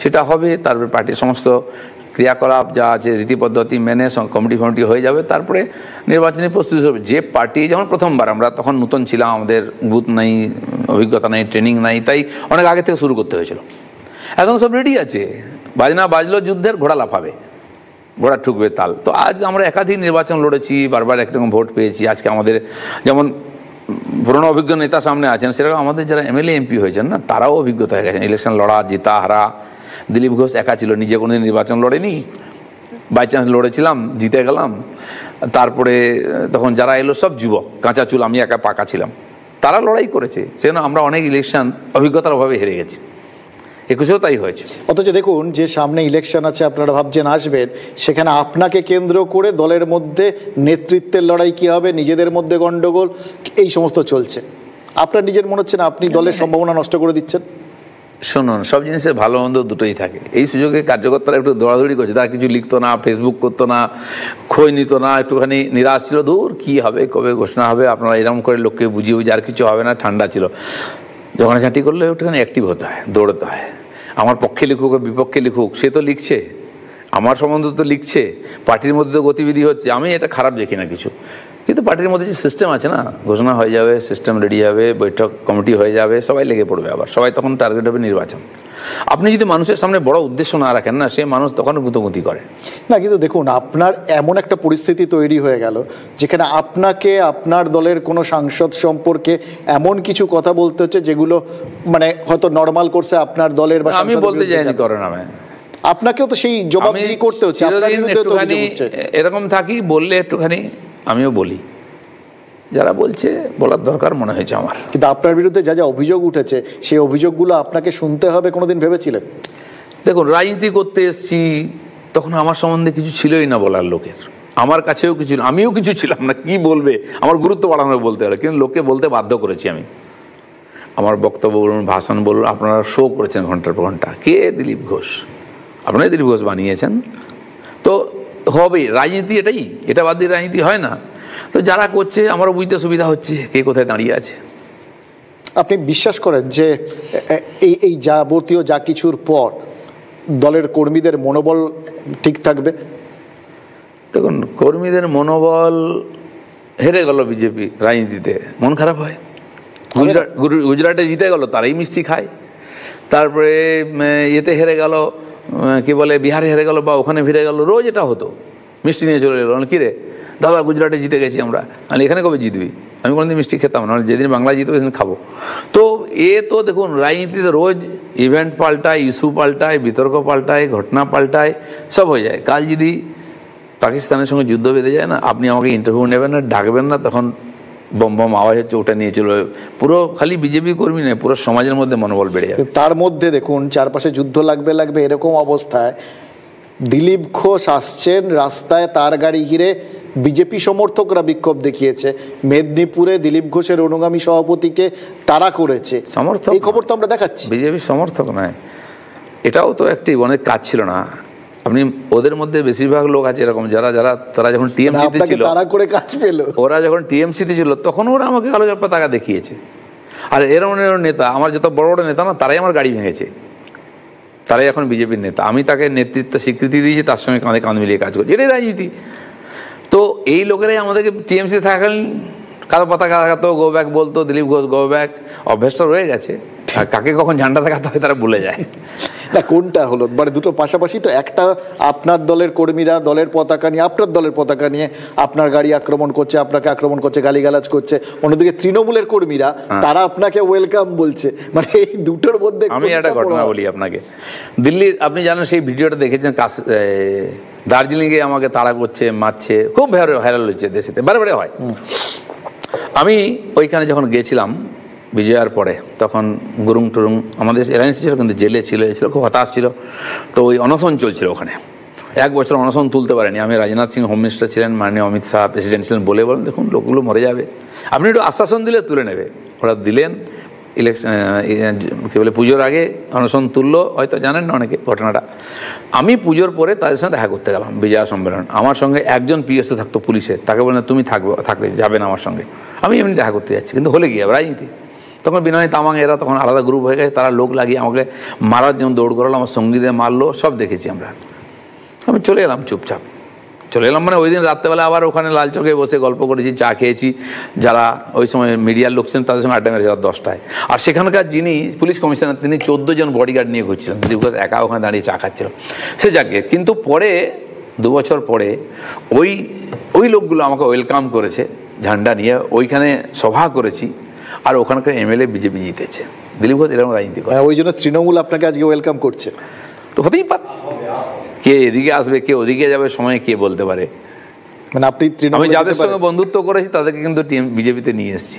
সেটা হবে। তারপরে পার্টির সমস্ত ক্রিয়াকলাপ যা আছে রীতি পদ্ধতি মেনে কমিটি হয়ে যাবে, তারপরে নির্বাচনী প্রস্তুতি হবে। যে পার্টি যেমন প্রথমবার আমরা তখন নতুন ছিলাম, আমাদের বুথ নাই, অভিজ্ঞতা নেই, ট্রেনিং নাই, তাই অনেক আগে থেকে শুরু করতে হয়েছিল। এখন সব রেডি আছে, বাজনা বাজলো, যুদ্ধের ঘোড়া লাফাবে, ঘোড়া ঠুকবে তাল। তো আজ আমরা একাধিক নির্বাচন লড়েছি, বারবার একরকম ভোট পেয়েছি। আজকে আমাদের যেমন পুরনো অভিজ্ঞ নেতা সামনে আছেন, সেরকম আমাদের যারা এমএলএ এমপি হয়েছেন না, তারাও অভিজ্ঞতা হয়ে গেছেন ইলেকশন লড়া, জিতা হারা। দিলীপ ঘোষ একা ছিল, নিজে কোনো নির্বাচন লড়েনি, বাই চান্স লড়েছিলাম, জিতে গেলাম। তারপরে তখন যারা এলো সব যুবক, কাঁচা চুল, আমি একা পাকা ছিলাম, তারা লড়াই করেছে। সেজন্য আমরা অনেক ইলেকশন অভিজ্ঞতার অভাবে হেরে গেছি। 21-এও তাই হয়েছে। অথচ দেখুন, যে সামনে ইলেকশন আছে, আপনারা ভাবছেন আসবেন, সেখানে আপনাকে কেন্দ্র করে দলের মধ্যে নেতৃত্বের লড়াই কি হবে, নিজেদের মধ্যে গন্ডগোল, এই সমস্ত চলছে। আপনার নিজের মনে হচ্ছে না আপনি দলের সম্ভাবনা নষ্ট করে দিচ্ছেন? শুনুন, সব জিনিসের ভালো মন্দ দুটোই থাকে। এই সুযোগে কার্যকর্তারা একটু দৌড়াদৌড়ি করছে, তারা কিছু লিখতো না, ফেসবুক করতো না, খোঁজ নিত না, একটুখানি নিরাশ ছিল, দূর কী হবে, কবে ঘোষণা হবে, আপনারা এরকম করে লোককে বুঝিয়ে আর কিছু হবে না, ঠান্ডা ছিল। যখন ঝাঁটি করলে একটুখানি অ্যাক্টিভ হতে হয়, দৌড়তে হয়। আমার পক্ষে লিখুক আর বিপক্ষে লিখুক, সে তো লিখছে, আমার সম্বন্ধে তো লিখছে, পার্টির মধ্যে তো গতিবিধি হচ্ছে, আমি এটা খারাপ দেখি না কিছু। কিন্তু পার্টির মধ্যে যে সিস্টেম আছে না, ঘোষণা হয়ে যাবে, সিস্টেম রেডি হবে, বৈঠক কমিটি হয়ে যাবে, সবাই লেগে পড়বে, আবার সবাই তখন টার্গেট হবে নির্বাচন। আপনি যদি মানুষের সামনে বড় উদ্দেশ্য না রাখেন না, সে মানুষ তখন গুঁতোগুঁতি করে না। কিন্তু দেখুন, আপনার এমন একটা পরিস্থিতি তৈরি হয়ে গেল যেখানে আপনাকে আপনার দলের কোনো সাংসদ সম্পর্কে এমন কিছু কথা বলতে হচ্ছে যেগুলো মানে হয়তো নর্মাল কোর্সে আপনার দলের বা আমি বলতে চাইনি করে নামে, আপনাকেও তো সেই জবাবদিহি করতে হচ্ছে। এরকম থাকি বললে একটুখানি আমিও বলি, যারা বলছে বলার দরকার মনে হয়েছে আমার। কিন্তু আপনার বিরুদ্ধে যা যা অভিযোগ উঠেছে সেই অভিযোগগুলো আপনাকে শুনতে হবে কোনোদিন ভেবেছিলেন? দেখুন, রাজনীতি করতে এসছি তখন আমার সম্বন্ধে কিছু ছিলই না বলার লোকের, আমার কাছেও কিছু, আমিও কিছু ছিলাম না। কি বলবে, আমার গুরুত্ব বাড়ানো বলতে হবে, কিন্তু লোককে বলতে বাধ্য করেছি আমি। আমার বক্তব্য বলুন, ভাষণ বলুন, আপনারা শো করেছেন ঘন্টার পর ঘন্টা। কে? দিলীপ ঘোষ। আপনারাই দিলীপ ঘোষ বানিয়েছেন, তো হবে রাজনীতি, এটাই, এটা বাদ দিয়ে রাজনীতি হয় না। তো যারা করছে আমারও বুঝতে সুবিধা হচ্ছে কে কোথায় দাঁড়িয়ে আছে। আপনি বিশ্বাস করেন যে এই যাবতীয় যা কিছুর পর দলের কর্মীদের মনোবল ঠিক থাকবে? দেখুন, কর্মীদের মনোবল হেরে গেল বিজেপি রাজনীতিতে, মন খারাপ হয়। গুজরাটে জিতে গেল, তারাই মিষ্টি খায়। তারপরে এতে হেরে গেল, কি বলে, বিহারে হেরে গেল বা ওখানে ফিরে গেল, রোজ এটা হতো, মিষ্টি নিয়ে চলে গেল। কি রে দাদা, গুজরাটে জিতে গেছি আমরা, আর এখানে কবে জিতবি? আমি কোনোদিন মিষ্টি খেতাম না, যেদিন বাংলা জিতবে সেদিন খাবো। তো তো দেখুন, রাজনীতিতে রোজ ইভেন্ট পাল্টায়, ইস্যু পাল্টায়, বিতর্ক পাল্টায়, ঘটনা পাল্টায়, সব হয়ে যায়। কাল যদি পাকিস্তানের সঙ্গে যুদ্ধ বেঁধে যায় না, আপনি আমাকে ইন্টারভিউ নেবেন না, ডাকবেন না, তখন বম বম আওয়াজ হচ্ছে, ওটা নিয়ে চলবে। পুরো খালি বিজেপি কর্মী নয়, পুরো সমাজের মধ্যে মনোবল বেড়ে যায়। তার মধ্যে দেখুন, চারপাশে যুদ্ধ লাগবে এরকম অবস্থায় দিলীপ ঘোষ আসছেন রাস্তায়, তার গাড়ি ঘিরে বিজেপি সমর্থকরা বিক্ষোভ দেখিয়েছে। মেদিনীপুরে দিলীপ ঘোষের অনুগামী সভাপতিকে তারা করেছে সমর্থক। এই খবর তো আমরা দেখাচ্ছি। বিজেপি সমর্থক নয়, এটাও তো একটি অনেক কাজ ছিল না। আপনি ওদের মধ্যে বেশিরভাগ লোক আছে এরকম, তারা যখন টিএমসিতে ছিল, তারা করে কাজ পেল, ওরা যখন টিএমসিতে ছিল তখন ওরা আমাকে আলো পতাকা দেখিয়েছে। আর এরকম নেতা, আমার যত বড় বড় নেতা না, তারাই আমার গাড়ি ভেঙেছে, তারাই এখন বিজেপির নেতা। আমি তাকে নেতৃত্ব স্বীকৃতি দিয়েছি, তার সঙ্গে কাঁধে কাঁধ মিলিয়ে কাজ করছি, এটাই রাজনীতি। তো এই লোকেরাই আমাদেরকে টিএমসি থাকাকালীন কারো পতাকা দেখাতো, গো ব্যাক বলতো, দিলীপ ঘোষ গো ব্যাক, অভ্যাসটা রয়ে গেছে। আর কাকে কখন ঝান্ডা দেখাতে হয় তারা ভুলে যায়। না, কোনটা হলো মানে দুটো পাশাপাশি তো। একটা আপনার দলের কর্মীরা দলের পতাকা নিয়ে, আপনার দলের পতাকা নিয়ে আপনার গাড়ি আক্রমণ করছে, আপনাকে আক্রমণ করছে, গালিগালাজ করছে। অন্যদিকে তৃণমূলের কর্মীরা তারা আপনাকে ওয়েলকাম বলছে। মানে এই দুটোর মধ্যে আমি একটা ঘটনা বলি আপনাকে। দিল্লি, আপনি জানেন সেই ভিডিওটা দেখেছেন, দার্জিলিংয়ে আমাকে তাড়া করছে, মারছে, খুব ভাইরাল হয়েছে দেশেতে, বারে হয়। আমি ওইখানে যখন গিয়েছিলাম বিজয়ার পরে, তখন গুরুং টুরুং আমাদের এলায়েন্স ছিল, কিন্তু জেলে ছিল, খুব হতাশ ছিল। তো ওই অনশন চলছিল ওখানে, 1 বছর অনশন তুলতে পারেনি। আমি, রাজনাথ সিং হোম মিনিস্টার ছিলেন, মাননীয় অমিত শাহ প্রেসিডেন্ট ছিলেন, বলেন দেখুন লোকগুলো মরে যাবে, আপনি একটু আশ্বাসন দিলে তুলে নেবে। ওরা দিলেন। ইলেকশন কী বলে, পুজোর আগে অনশন তুললো, হয়তো জানেন না অনেকে ঘটনাটা। আমি পুজোর পরে তাদের সঙ্গে দেখা করতে গেলাম বিজয়া সম্মেলন। আমার সঙ্গে একজন পিএসও থাকতো পুলিশের, তাকে বললেন তুমি থাকলে যাবে না আমার সঙ্গে। আমি এমনি দেখা করতে যাচ্ছি, কিন্তু হলে গিয়ে রাজনীতি। তখন বিনয় তামাং এরা তখন আলাদা গ্রুপ হয়ে গেছে, তারা লোক লাগিয়ে আমাকে মারার জন্য দৌড় করালো, আমার সঙ্গীদের মারলো, সব দেখেছি আমরা। আমি চলে এলাম, চুপচাপ চলে এলাম। মানে ওই দিন রাত্রেবেলা আবার ওখানে লাল চকে বসে গল্প করেছি, চা খেয়েছি। যারা ওই সময় মিডিয়ার লোক ছিলেন তাদের সঙ্গে আড্ডা মেরেছি রাত 10টায়। আর সেখানকার যিনি পুলিশ কমিশনার, তিনি 14 জন বডিগার্ড নিয়ে ঘুরছিলেন, দিলীপ ঘোষ একা ওখানে দাঁড়িয়ে চা খাচ্ছিল। সে যাকে, কিন্তু পরে 2 বছর পরে ওই লোকগুলো আমাকে ওয়েলকাম করেছে ঝান্ডা নিয়ে, ওইখানে সভা করেছি, আর ওখানকার এমএলএ বিজেপি জিতেছে। দিলীপ ঘোষ এরকম রাজনীতি করে, ওই জন্য তৃণমূল আপনাকে আজকে ওয়েলকাম করছে। তো হতেই পারে, কে এদিকে আসবে, কে ওদিকে যাবে, সময় কে বলতে পারে। মানে আপনি আমি যাদের সঙ্গে বন্ধুত্ব করেছি তাদেরকে কিন্তু বিজেপিতে নিয়ে এসেছি,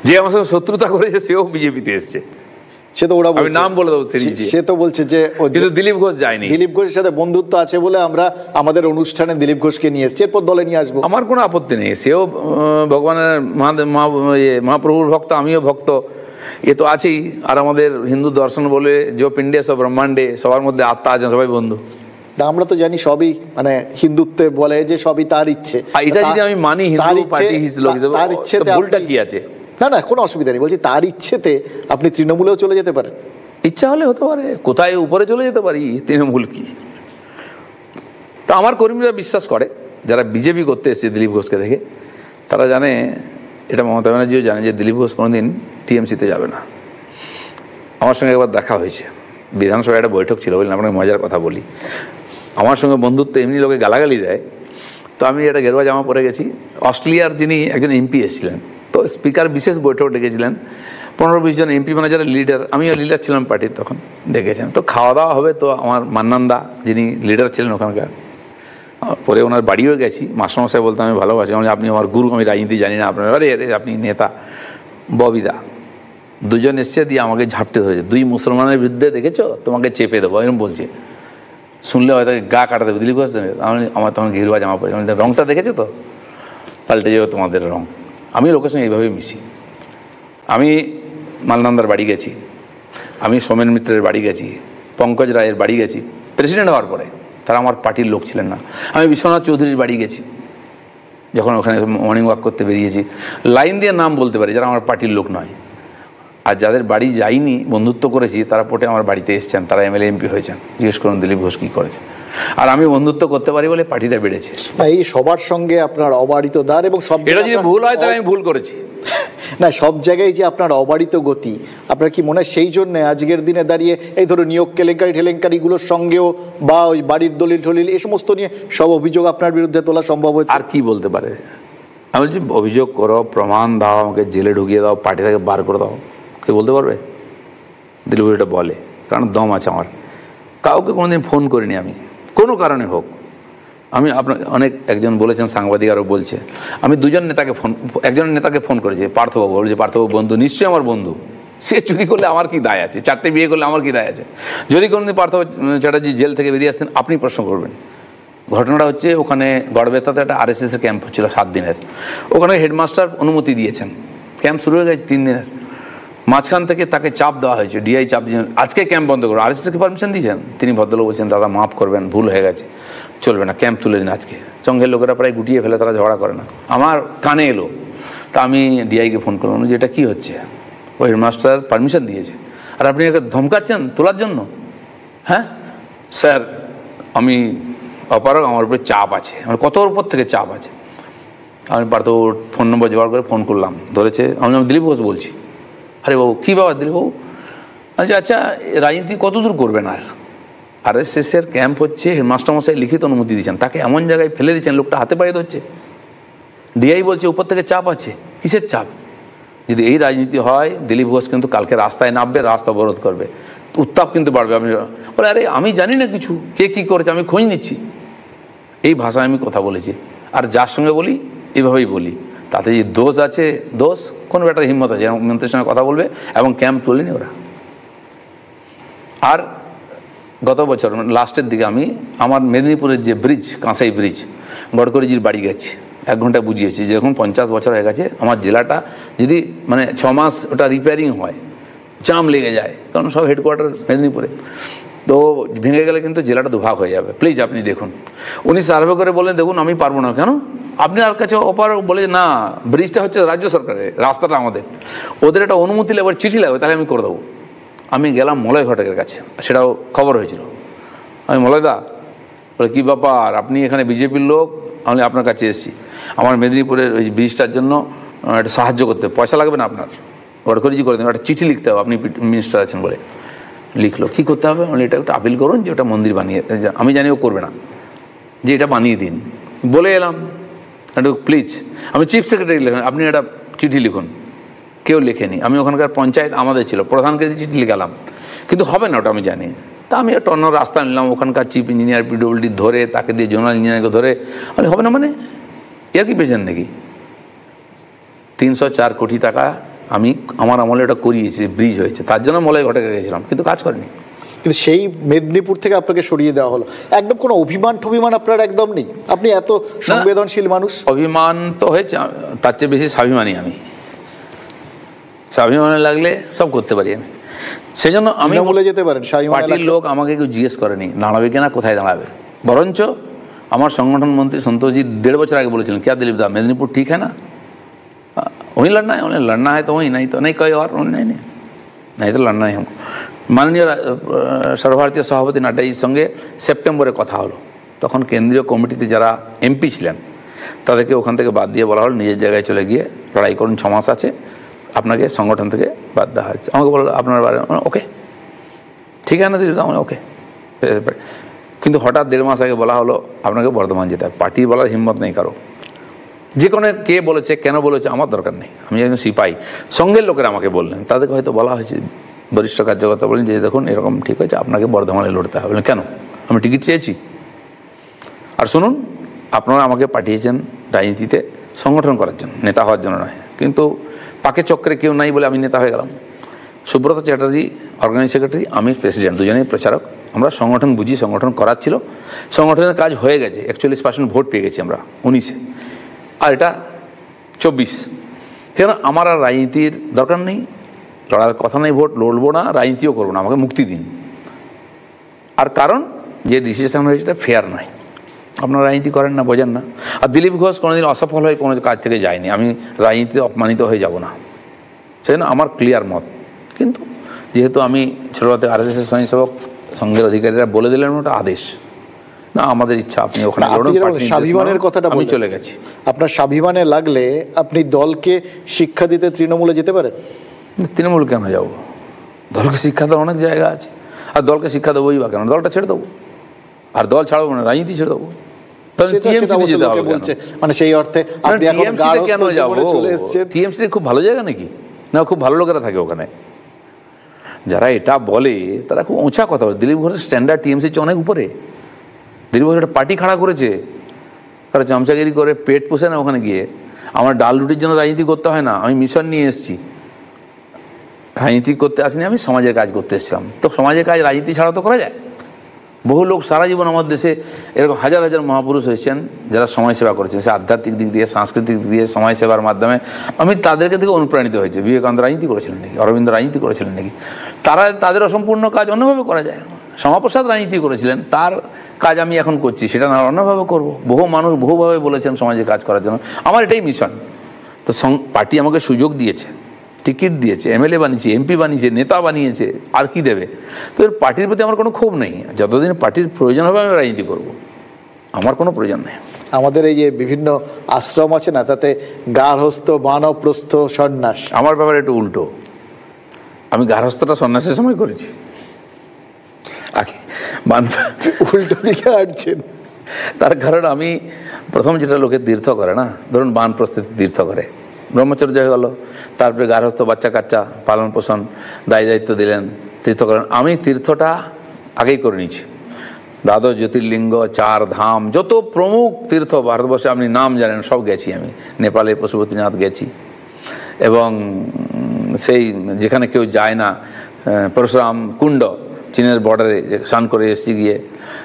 যে আমার সঙ্গে শত্রুতা করেছে সেও বিজেপিতে এসছে। সে তো ওরা, আমি নাম বলে দেবো, সে তো বলছে যে কিন্তু দিলীপ ঘোষ যায়নি। দিলীপ ঘোষের সাথে বন্ধুত্ব আছে বলে আমরা আমাদের অনুষ্ঠানে দিলীপ ঘোষকে নিয়ে এসেছি, এরপর দলে নিয়ে আসবো। আমার কোনো আপত্তি নেই, সেও ভগবানের মহাপ্রভুর ভক্ত, আমিও ভক্ত, এ তো আছেই। আর আমাদের হিন্দু দর্শন বলে যে পিণ্ডে সব ব্রহ্মাণ্ডে, সবার মধ্যে আত্মা আছে, সবাই বন্ধু। আমরা তো জানি সবই মানে হিন্দুত্বে বলে যে সবই তার ইচ্ছে। এটা যদি আমি মানি, হিন্দু পার্টি তার ইচ্ছে, ভুলটা কি আছে? না না, কোনো অসুবিধা নেই, বলছি তার ইচ্ছেতে আপনি তৃণমূলেও চলে যেতে পারেন। ইচ্ছা হলে হতে পারে, কোথায় উপরে চলে যেতে পারি, তৃণমূল কি। তো আমার কর্মীরা বিশ্বাস করে, যারা বিজেপি করতে এসেছে দিলীপ ঘোষকে দেখে, তারা জানে, এটা মমতা ব্যানার্জিও জানে, যে দিলীপ ঘোষ কোনোদিন টিএমসিতে যাবে না। আমার সঙ্গে একবার দেখা হয়েছে, বিধানসভায় একটা বৈঠক ছিল, বললাম আপনাকে মজার কথা বলি। আমার সঙ্গে বন্ধুত্ব, এমনি লোকে গালাগালি দেয়, তো আমি একটা গেরুয়া জামা পরে গেছি। অস্ট্রেলিয়ার যিনি একজন এমপি এসেছিলেন, তো স্পিকার বিশেষ বৈঠক ডেকেছিলেন, 15-20 জন এমপি মানে যারা লিডার, আমিও লিডার ছিলাম পার্টির তখন, ডেকেছেন। তো খাওয়া দাওয়া হবে, তো আমার মান্নানদা যিনি লিডার ছিলেন ওখানকার, পরে ওনার বাড়িও গেছি। মাস্টারমশাই বলতে আমি ভালোবাসি, আপনি আমার গুরু, আমি রাজনীতি জানি না, আপনার আরে আপনি নেতা। ববিদা দুজন এসছে, দিয়ে আমাকে ঝাপটে ধরেছে, 2 মুসলমানের বিরুদ্ধে দেখেছো, তোমাকে চেপে দেবো, এরকম বলছে। শুনলে হয়তো গা কাটা দেবে, দিলীপ ঘোষ আমার তখন গেরুয়া জামা পড়ে, রঙটা দেখেছো তো, পাল্টে যাবে তোমাদের রঙ। আমি লোকের সঙ্গে এইভাবেই মিশি। আমি মালনন্দার বাড়ি গেছি, আমি সোমেন মিত্রের বাড়ি গেছি, পঙ্কজ রায়ের বাড়ি গেছি প্রেসিডেন্ট হওয়ার পরে, তারা আমার পার্টির লোক ছিলেন না। আমি বিশ্বনাথ চৌধুরীর বাড়ি গেছি, যখন ওখানে মর্নিং ওয়াক করতে বেরিয়েছি, লাইন দিয়ে নাম বলতে পারি যারা আমার পার্টির লোক নয়। আর যাদের বাড়ি যাইনি, বন্ধুত্ব করেছি, তারা পটে আমার বাড়িতে এসছেন, তারা এমএলএ এমপি হয়েছেন। জিজ্ঞেস করুন দিলীপ ঘোষ কী করেছে। আর আমি বন্ধুত্ব করতে পারি বলে পার্টিটা বেড়েছে। এই সবার সঙ্গে আপনার অবারিত দ্বার, এবং সব এটা যদি ভুল হয় তাহলে আমি ভুল করেছি না, সব জায়গায় যে আপনার অবারিত গতি, আপনার কি মনে হয় সেই জন্য আজকের দিনে দাঁড়িয়ে এই ধরো নিয়োগ ঠেলেঙ্কারিগুলোর সঙ্গেও বা ওই বাড়ির দলিল এই সমস্ত নিয়ে সব অভিযোগ আপনার বিরুদ্ধে তোলা সম্ভব হয়েছে? আর কি বলতে পারে? আমি বলছি অভিযোগ করো, প্রমাণ দাও, আমাকে জেলে ঢুকিয়ে দাও, পার্টি থেকে বার করে দাও, কে বলতে পারবে? দিলীপ ঘোষ এটা বলে, কারণ দম আছে আমার। কাউকে কোনোদিন ফোন করিনি আমি, কোনো কারণে হোক। আমি আপনার একজন বলেছেন, সাংবাদিক আরও বলছে, আমি 2জন নেতাকে একজনের নেতাকে ফোন করেছি, পার্থবাবু, বলছে পার্থবাবু বন্ধু, নিশ্চয়ই আমার বন্ধু, সে চুরি করলে আমার কি দায় আছে, 4টে বিয়ে করলে আমার কি দায় আছে? যদি কোনোদিন পার্থ চ্যাটার্জি জেল থেকে বেরিয়ে আসতেন, আপনি প্রশ্ন করবেন। ঘটনাটা হচ্ছে, ওখানে গড়বেতাতে একটা RSS এর ক্যাম্প হচ্ছিল 7 দিনের, ওখানে হেডমাস্টার অনুমতি দিয়েছেন, ক্যাম্প শুরু হয়ে গেছে 3 দিনের, মাঝখান থেকে তাকে চাপ দেওয়া হয়েছে, ডিআই চাপ দিয়েছেন, আজকে ক্যাম্প বন্ধ করো। RSSকে পারমিশন দিয়েছেন, তিনি ভদ্রলোক বলছেন দাদা মাফ করবেন, ভুল হয়ে গেছে, চলবে না, ক্যাম্প তুলে দিন আজকে। সঙ্গের লোকেরা প্রায় গুটিয়ে ফেলে, তারা ঝগড়া করে না। আমার কানে এলো, তা আমি ডিআইকে ফোন করলাম যে এটা কী হচ্ছে, ওই হেডমাস্টার পারমিশন দিয়েছে আর আপনি একে ধমকাচ্ছেন তোলার জন্য। হ্যাঁ স্যার, আমি অপারগ, আমার উপরে চাপ আছে। আমার কত উপর থেকে চাপ আছে? আমি পার্থ ফোন নম্বর জোগাড় করে ফোন করলাম, ধরেছে। আমি দিলীপ ঘোষ বলছি। আরে বাবু কী বাবা দিলীপ বাবু? আচ্ছা রাজনীতি কত দূর করবেন? আর RSS-এর ক্যাম্প হচ্ছে, হেডমাস্টারমশাই লিখিত অনুমতি দিয়েছেন, তাকে এমন জায়গায় ফেলে দিচ্ছেন, লোকটা হাতে পায়ে ধরছে। ডিআই বলছে উপর থেকে চাপ আছে। কিসের চাপ? যদি এই রাজনীতি হয়, দিলীপ ঘোষ কিন্তু কালকে রাস্তায় নামবে, রাস্তা অবরোধ করবে, উত্তাপ কিন্তু বাড়বে। আপনি বলে আরে আমি জানি না কিছু, কে কী করেছে আমি খোঁজ নিচ্ছি, এই ভাষায় আমি কথা বলেছি। আর যার সঙ্গে বলি এইভাবেই বলি, তাতে যে দোষ আছে, দোষ কোন ব্যাটার হিম্মত আছে মন্ত্রীর সঙ্গে কথা বলবে, এবং ক্যাম্প তুলেনি ওরা। আর গত বছর লাস্টের দিকে আমি আমার মেদিনীপুরের যে ব্রিজ, কাঁসাই ব্রিজ, গডকরিজির বাড়ি গেছি, 1 ঘন্টা বুঝিয়েছি যে এখন 50 বছর হয়ে গেছে, আমার জেলাটা যদি 6 মাস ওটা রিপেয়ারিং হয়, জাম লেগে যায়, কারণ সব হেডকোয়ার্টার মেদিনীপুরে, তো ভেঙে গেলে কিন্তু জেলাটা দুভাগ হয়ে যাবে, প্লিজ আপনি দেখুন। উনি সার্ভে করে বলেন দেখুন আমি পারবো না। কেন? আপনি আর কাছে অপার বলে না, ব্রিজটা হচ্ছে রাজ্য সরকারের, রাস্তাটা আমাদের, ওদের একটা অনুমতি লাগবে, চিঠি লাগবে, তাহলে আমি করে দেবো। আমি গেলাম মলয় ঘটকের কাছে, সেটাও খবর হয়েছিল। আমি মলয়দা, বলে কী ব্যাপার, আপনি এখানে বিজেপির লোক, আমি আপনার কাছে এসেছি, আমার মেদিনীপুরের ওই ব্রিজটার জন্য একটা সাহায্য করতে, পয়সা লাগবে না আপনার, গডকরিজি করে দেবেন, একটা চিঠি লিখতে হবে, আপনি মিনিস্টার আছেন বলে। লিখলো, কী করতে হবে? মানে এটা একটা আপিল করুন যে ওটা মন্দির বানিয়ে, আমি জানি ও করবে না, যে এটা বানিয়ে দিন। বলে এলাম একটু প্লিজ, আমি চিফ সেক্রেটারি লিখলাম, আপনি একটা চিঠি লিখুন। কেউ লেখেনি। আমি ওখানকার পঞ্চায়েত আমাদের ছিল, প্রধানকে চিঠি লিখালাম, কিন্তু হবে না ওটা আমি জানি। তা আমি একটা অন্য রাস্তা নিলাম, ওখানকার চিফ ইঞ্জিনিয়ার PWD ধরে, তাকে দিয়ে জোনাল ইঞ্জিনিয়ারকে ধরে, আমি হবে না মানে এর কি পেয়েছেন নাকি? 304 কোটি টাকা আমি আমার আমলে ওটা করিয়েছি, ব্রিজ হয়েছে, তার জন্য মলয় ঘটকে গেছিলাম, কিন্তু কাজ করেনি। কিন্তু সেই মেদিনীপুর থেকে আপনাকে সরিয়ে দেওয়া হলো, একদম কোনো অভিমান টভিমান আপনার একদম নেই? আপনি এত সংবেদনশীল মানুষ। অভিমান তো হয়েছে, তার চেয়ে বেশি স্বাভিমানী আমি। স্বাভিমানে লাগলে সব করতে পারি আমি, সেই জন্য আমি বলে যেতে পারেন পার্টির লোক আমাকে কেউ জিজ্ঞেস করেনি দাঁড়াবে কিনা, কোথায় দাঁড়াবে। বরঞ্চ আমার সংগঠন মন্ত্রী সন্তোষজি 1.5 বছর আগে বলেছিলেন, क्या दिलीप दा मेदिनीपुर ठीक है ना, वही लड़ना है, उन्हें लड़ना है तो वही, नहीं तो नहीं, कोई और नहीं तो लड़ना है हमको। মাননীয় সর্বভারতীয় সভাপতি নাড্ডাজির সঙ্গে সেপ্টেম্বরে কথা হলো, তখন কেন্দ্রীয় কমিটিতে যারা MP ছিলেন তাদেরকে ওখান থেকে বাদ দিয়ে বলা হলো নিজের জায়গায় চলে গিয়ে লড়াই করুন, 6 মাস আছে, আপনাকে সংগঠন থেকে বাদ দেওয়া হয়েছে। আমাকে বললো আপনার বাড়ি, ওকে ঠিকানা দিল, আমার ওকে। কিন্তু হঠাৎ 1.5 মাস আগে বলা হলো আপনাকে বর্ধমান যেতে হবে। পার্টি বলার হিম্মত নেই কারো, যে কোনো কে বলেছে কেন বলেছে আমার দরকার নেই, আমি একজন সিপাহী। সঙ্গের লোকেরা আমাকে বললেন, তাদেরকে হয়তো বলা হয়েছে, বরিষ্ঠ কার্যকর্তা বলেন যে দেখুন এরকম ঠিক হয়েছে, আপনাকে বর্ধমানে লড়তে হবে। কেন? আমি টিকিট চেয়েছি। আর শুনুন, আপনারা আমাকে পাঠিয়েছেন রাজনীতিতে সংগঠন করার জন্য, নেতা হওয়ার জন্য নয়। কিন্তু পাকে চক্রে কেউ নাই বলে আমি নেতা হয়ে গেলাম। সুব্রত চ্যাটার্জি অর্গানাইজ সেক্রেটারি, আমি প্রেসিডেন্ট, দুজনেই প্রচারক। আমরা সংগঠন বুঝি, সংগঠন করার ছিল, সংগঠনের কাজ হয়ে গেছে। 41% ভোট পেয়ে গেছি আমরা 19-এ, আর এটা 24। কেন আমার আর রাজনীতির দরকার নেই, লড়ার কথা নেই, ভোট লড়বো না, রাজনীতিও করবো না, আমাকে মুক্তি দিন। আর কারণ যে ডিসিশন হয়েছে এটা ফেয়ার নয়, আপনারা রাজনীতি করেন না, বোঝেন না। আর দিলীপ ঘোষ কোনোদিন অসফল হয়ে কোনো কাজ থেকে যায়নি, আমি রাজনীতিতে অপমানিত হয়ে যাব না, সেই জন্য আমার ক্লিয়ার মত। কিন্তু যেহেতু আমি ছোটবেলাতে RSS স্বয়ংসেবক সংঘের অধিকারীরা বলে দিলেন ওটা আদেশ না, আমাদের ইচ্ছা আপনি ওখানে স্বাভিমানের কথাটা আমি চলে গেছি। আপনার স্বাভিমানে লাগলে আপনি দলকে শিক্ষা দিতে তৃণমূলে যেতে পারেন? তৃণমূল কেন যাবো? দলকে শিক্ষা দেওয়ার অনেক জায়গা আছে, আর দলকে শিক্ষা দেবোই বা কেন? দলটা ছেড়ে দেবো, আর দল ছাড়বো না, রাজনীতি ছেড়ে দেবো। মানে সেই অর্থে কেন যাবো? টিএমসি খুব ভালো জায়গা নাকি? না, খুব ভালো লোকেরা থাকে ওখানে। যারা এটা বলে তারা খুব উঁচা কথা বলে। দিলীপ ঘোষের স্ট্যান্ডার্ড টিএমসির চেয়ে অনেক উপরে। দিলীপ ঘোষ একটা পার্টি খাড়া করেছে, তারা চামচাগিরি করে পেট পোষে না ওখানে গিয়ে। আমার ডাল রুটির জন্য রাজনীতি করতে হয় না, আমি মিশন নিয়ে এসেছি, রাজনীতি করতে আসিনি, আমি সমাজের কাজ করতে এসেছিলাম। তো সমাজের কাজ রাজনীতি ছাড়া তো করা যায়। বহু লোক সারা জীবন আমার দেশে এরকম হাজার হাজার মহাপুরুষ হয়েছেন যারা সমাজ সেবা করেছেন, সে আধ্যাত্মিক দিক দিয়ে, সাংস্কৃতিক দিক দিয়ে, সমাজ সেবার মাধ্যমে। আমি তাদেরকে থেকে অনুপ্রাণিত হয়েছে। বিবেকানন্দ রাজনীতি করেছিলেন নাকি? অরবিন্দ রাজনীতি করেছিলেন নাকি? তাদের অসম্পূর্ণ কাজ অন্যভাবে করা যায়। শ্যামাপ্রসাদ রাজনীতি করেছিলেন, তার কাজ আমি এখন করছি, সেটা না অন্যভাবে করবো। বহু মানুষ বহুভাবে বলেছেন সমাজে কাজ করার জন্য, আমার এটাই মিশন। তো পার্টি আমাকে সুযোগ দিয়েছে, টিকিট দিয়েছে, MLA বানিয়েছে, MP বানিয়েছে, নেতা বানিয়েছে, আর কি দেবে? তো এর পার্টির প্রতি আমার কোনো ক্ষোভ নেই। যতদিন পার্টির প্রয়োজন হবে আমি রাজনীতি করব, আমার কোনো প্রয়োজন নেই। আমাদের এই যে বিভিন্ন আশ্রম আছে না, তাতে গার্হস্থ, বানপ্রস্থ, সন্ন্যাস, আমার ব্যাপারে একটু উল্টো। আমি গার্হস্থটা সন্ন্যাসের সময় করেছি, উল্টো দিকে হাঁটছেন। তার কারণ আমি প্রথম যেটা লোকে তীর্থ করে না, ধরুন বানপ্রস্থিতি তীর্থ করে, ব্রহ্মচর্য হয়ে গেল, তারপরে গার্হস্থ, বাচ্চা কাচ্চা পালন পোষণ, দায় দায়িত্ব দিলেন, তীর্থ করেন। আমি তীর্থটা আগেই করে নিয়েছি। দ্বাদশ জ্যোতির্লিঙ্গ, 4 ধাম, যত প্রমুখ তীর্থ ভারতবর্ষে আপনি নাম জানেন সব গেছি আমি। নেপালে পশুপতিনাথ গেছি, এবং সেই যেখানে কেউ যায় না, পরশুরাম কুণ্ড চীনের বর্ডারে স্নান করে এসেছি গিয়ে।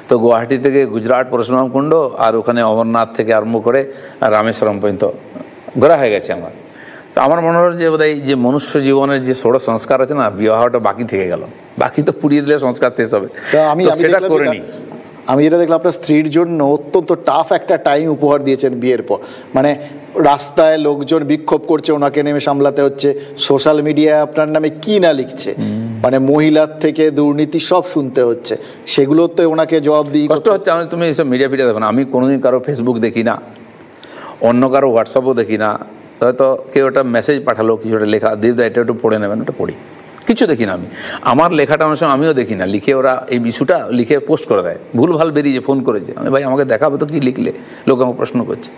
তো গুয়াহাটি থেকে গুজরাট পরশুরাম কুণ্ড, আর ওখানে অমরনাথ থেকে আরম্ভ করে রামেশ্বরম পর্যন্ত ঘোরা হয়ে গেছে আমার। তো আমার মনে হয় যে বোধহয় যে মনুষ্য জীবনের যে ষোড় সংস্কার আছে না, বিবাহটা বাকি থেকে গেল, বাকি তো পুড়িয়ে দিলে সংস্কার শেষ হবে, সেটা করে নি। আমি যেটা দেখলাম, আপনার স্ত্রীর জন্য অত্যন্ত টাফ একটা টাইম উপহার দিয়েছেন বিয়ের পর। মানে রাস্তায় লোকজন বিক্ষোভ করছে, ওনাকে নেমে সামলাতে হচ্ছে, সোশ্যাল মিডিয়ায় আপনার নামে কি না লিখছে, মানে মহিলার থেকে দুর্নীতি সব শুনতে হচ্ছে, সেগুলোতে ওনাকে জবাব দিয়ে কষ্ট হচ্ছে। আমি তুমি এইসব মিডিয়া ফিডিয়া দেখো না, আমি কোনোদিন কারো ফেসবুক দেখি না, অন্য কারো হোয়াটসঅ্যাপও দেখি না। হয়তো কেউ একটা মেসেজ পাঠালো, কিছু একটা লেখা দিয়ে দেয়, এটা একটু পড়ে নেবেন, ওটা পড়ি, কিছু দেখি না আমি। আমার লেখাটা অনেক সময় আমিও দেখি না, লিখে ওরা এই ইস্যুটা লিখে পোস্ট করে দেয়, ভুল ভাল বেরিয়ে ফোন করেছে। আমি ভাই আমাকে দেখাবো তো কি লিখলে, লোক আমাকে প্রশ্ন করছে।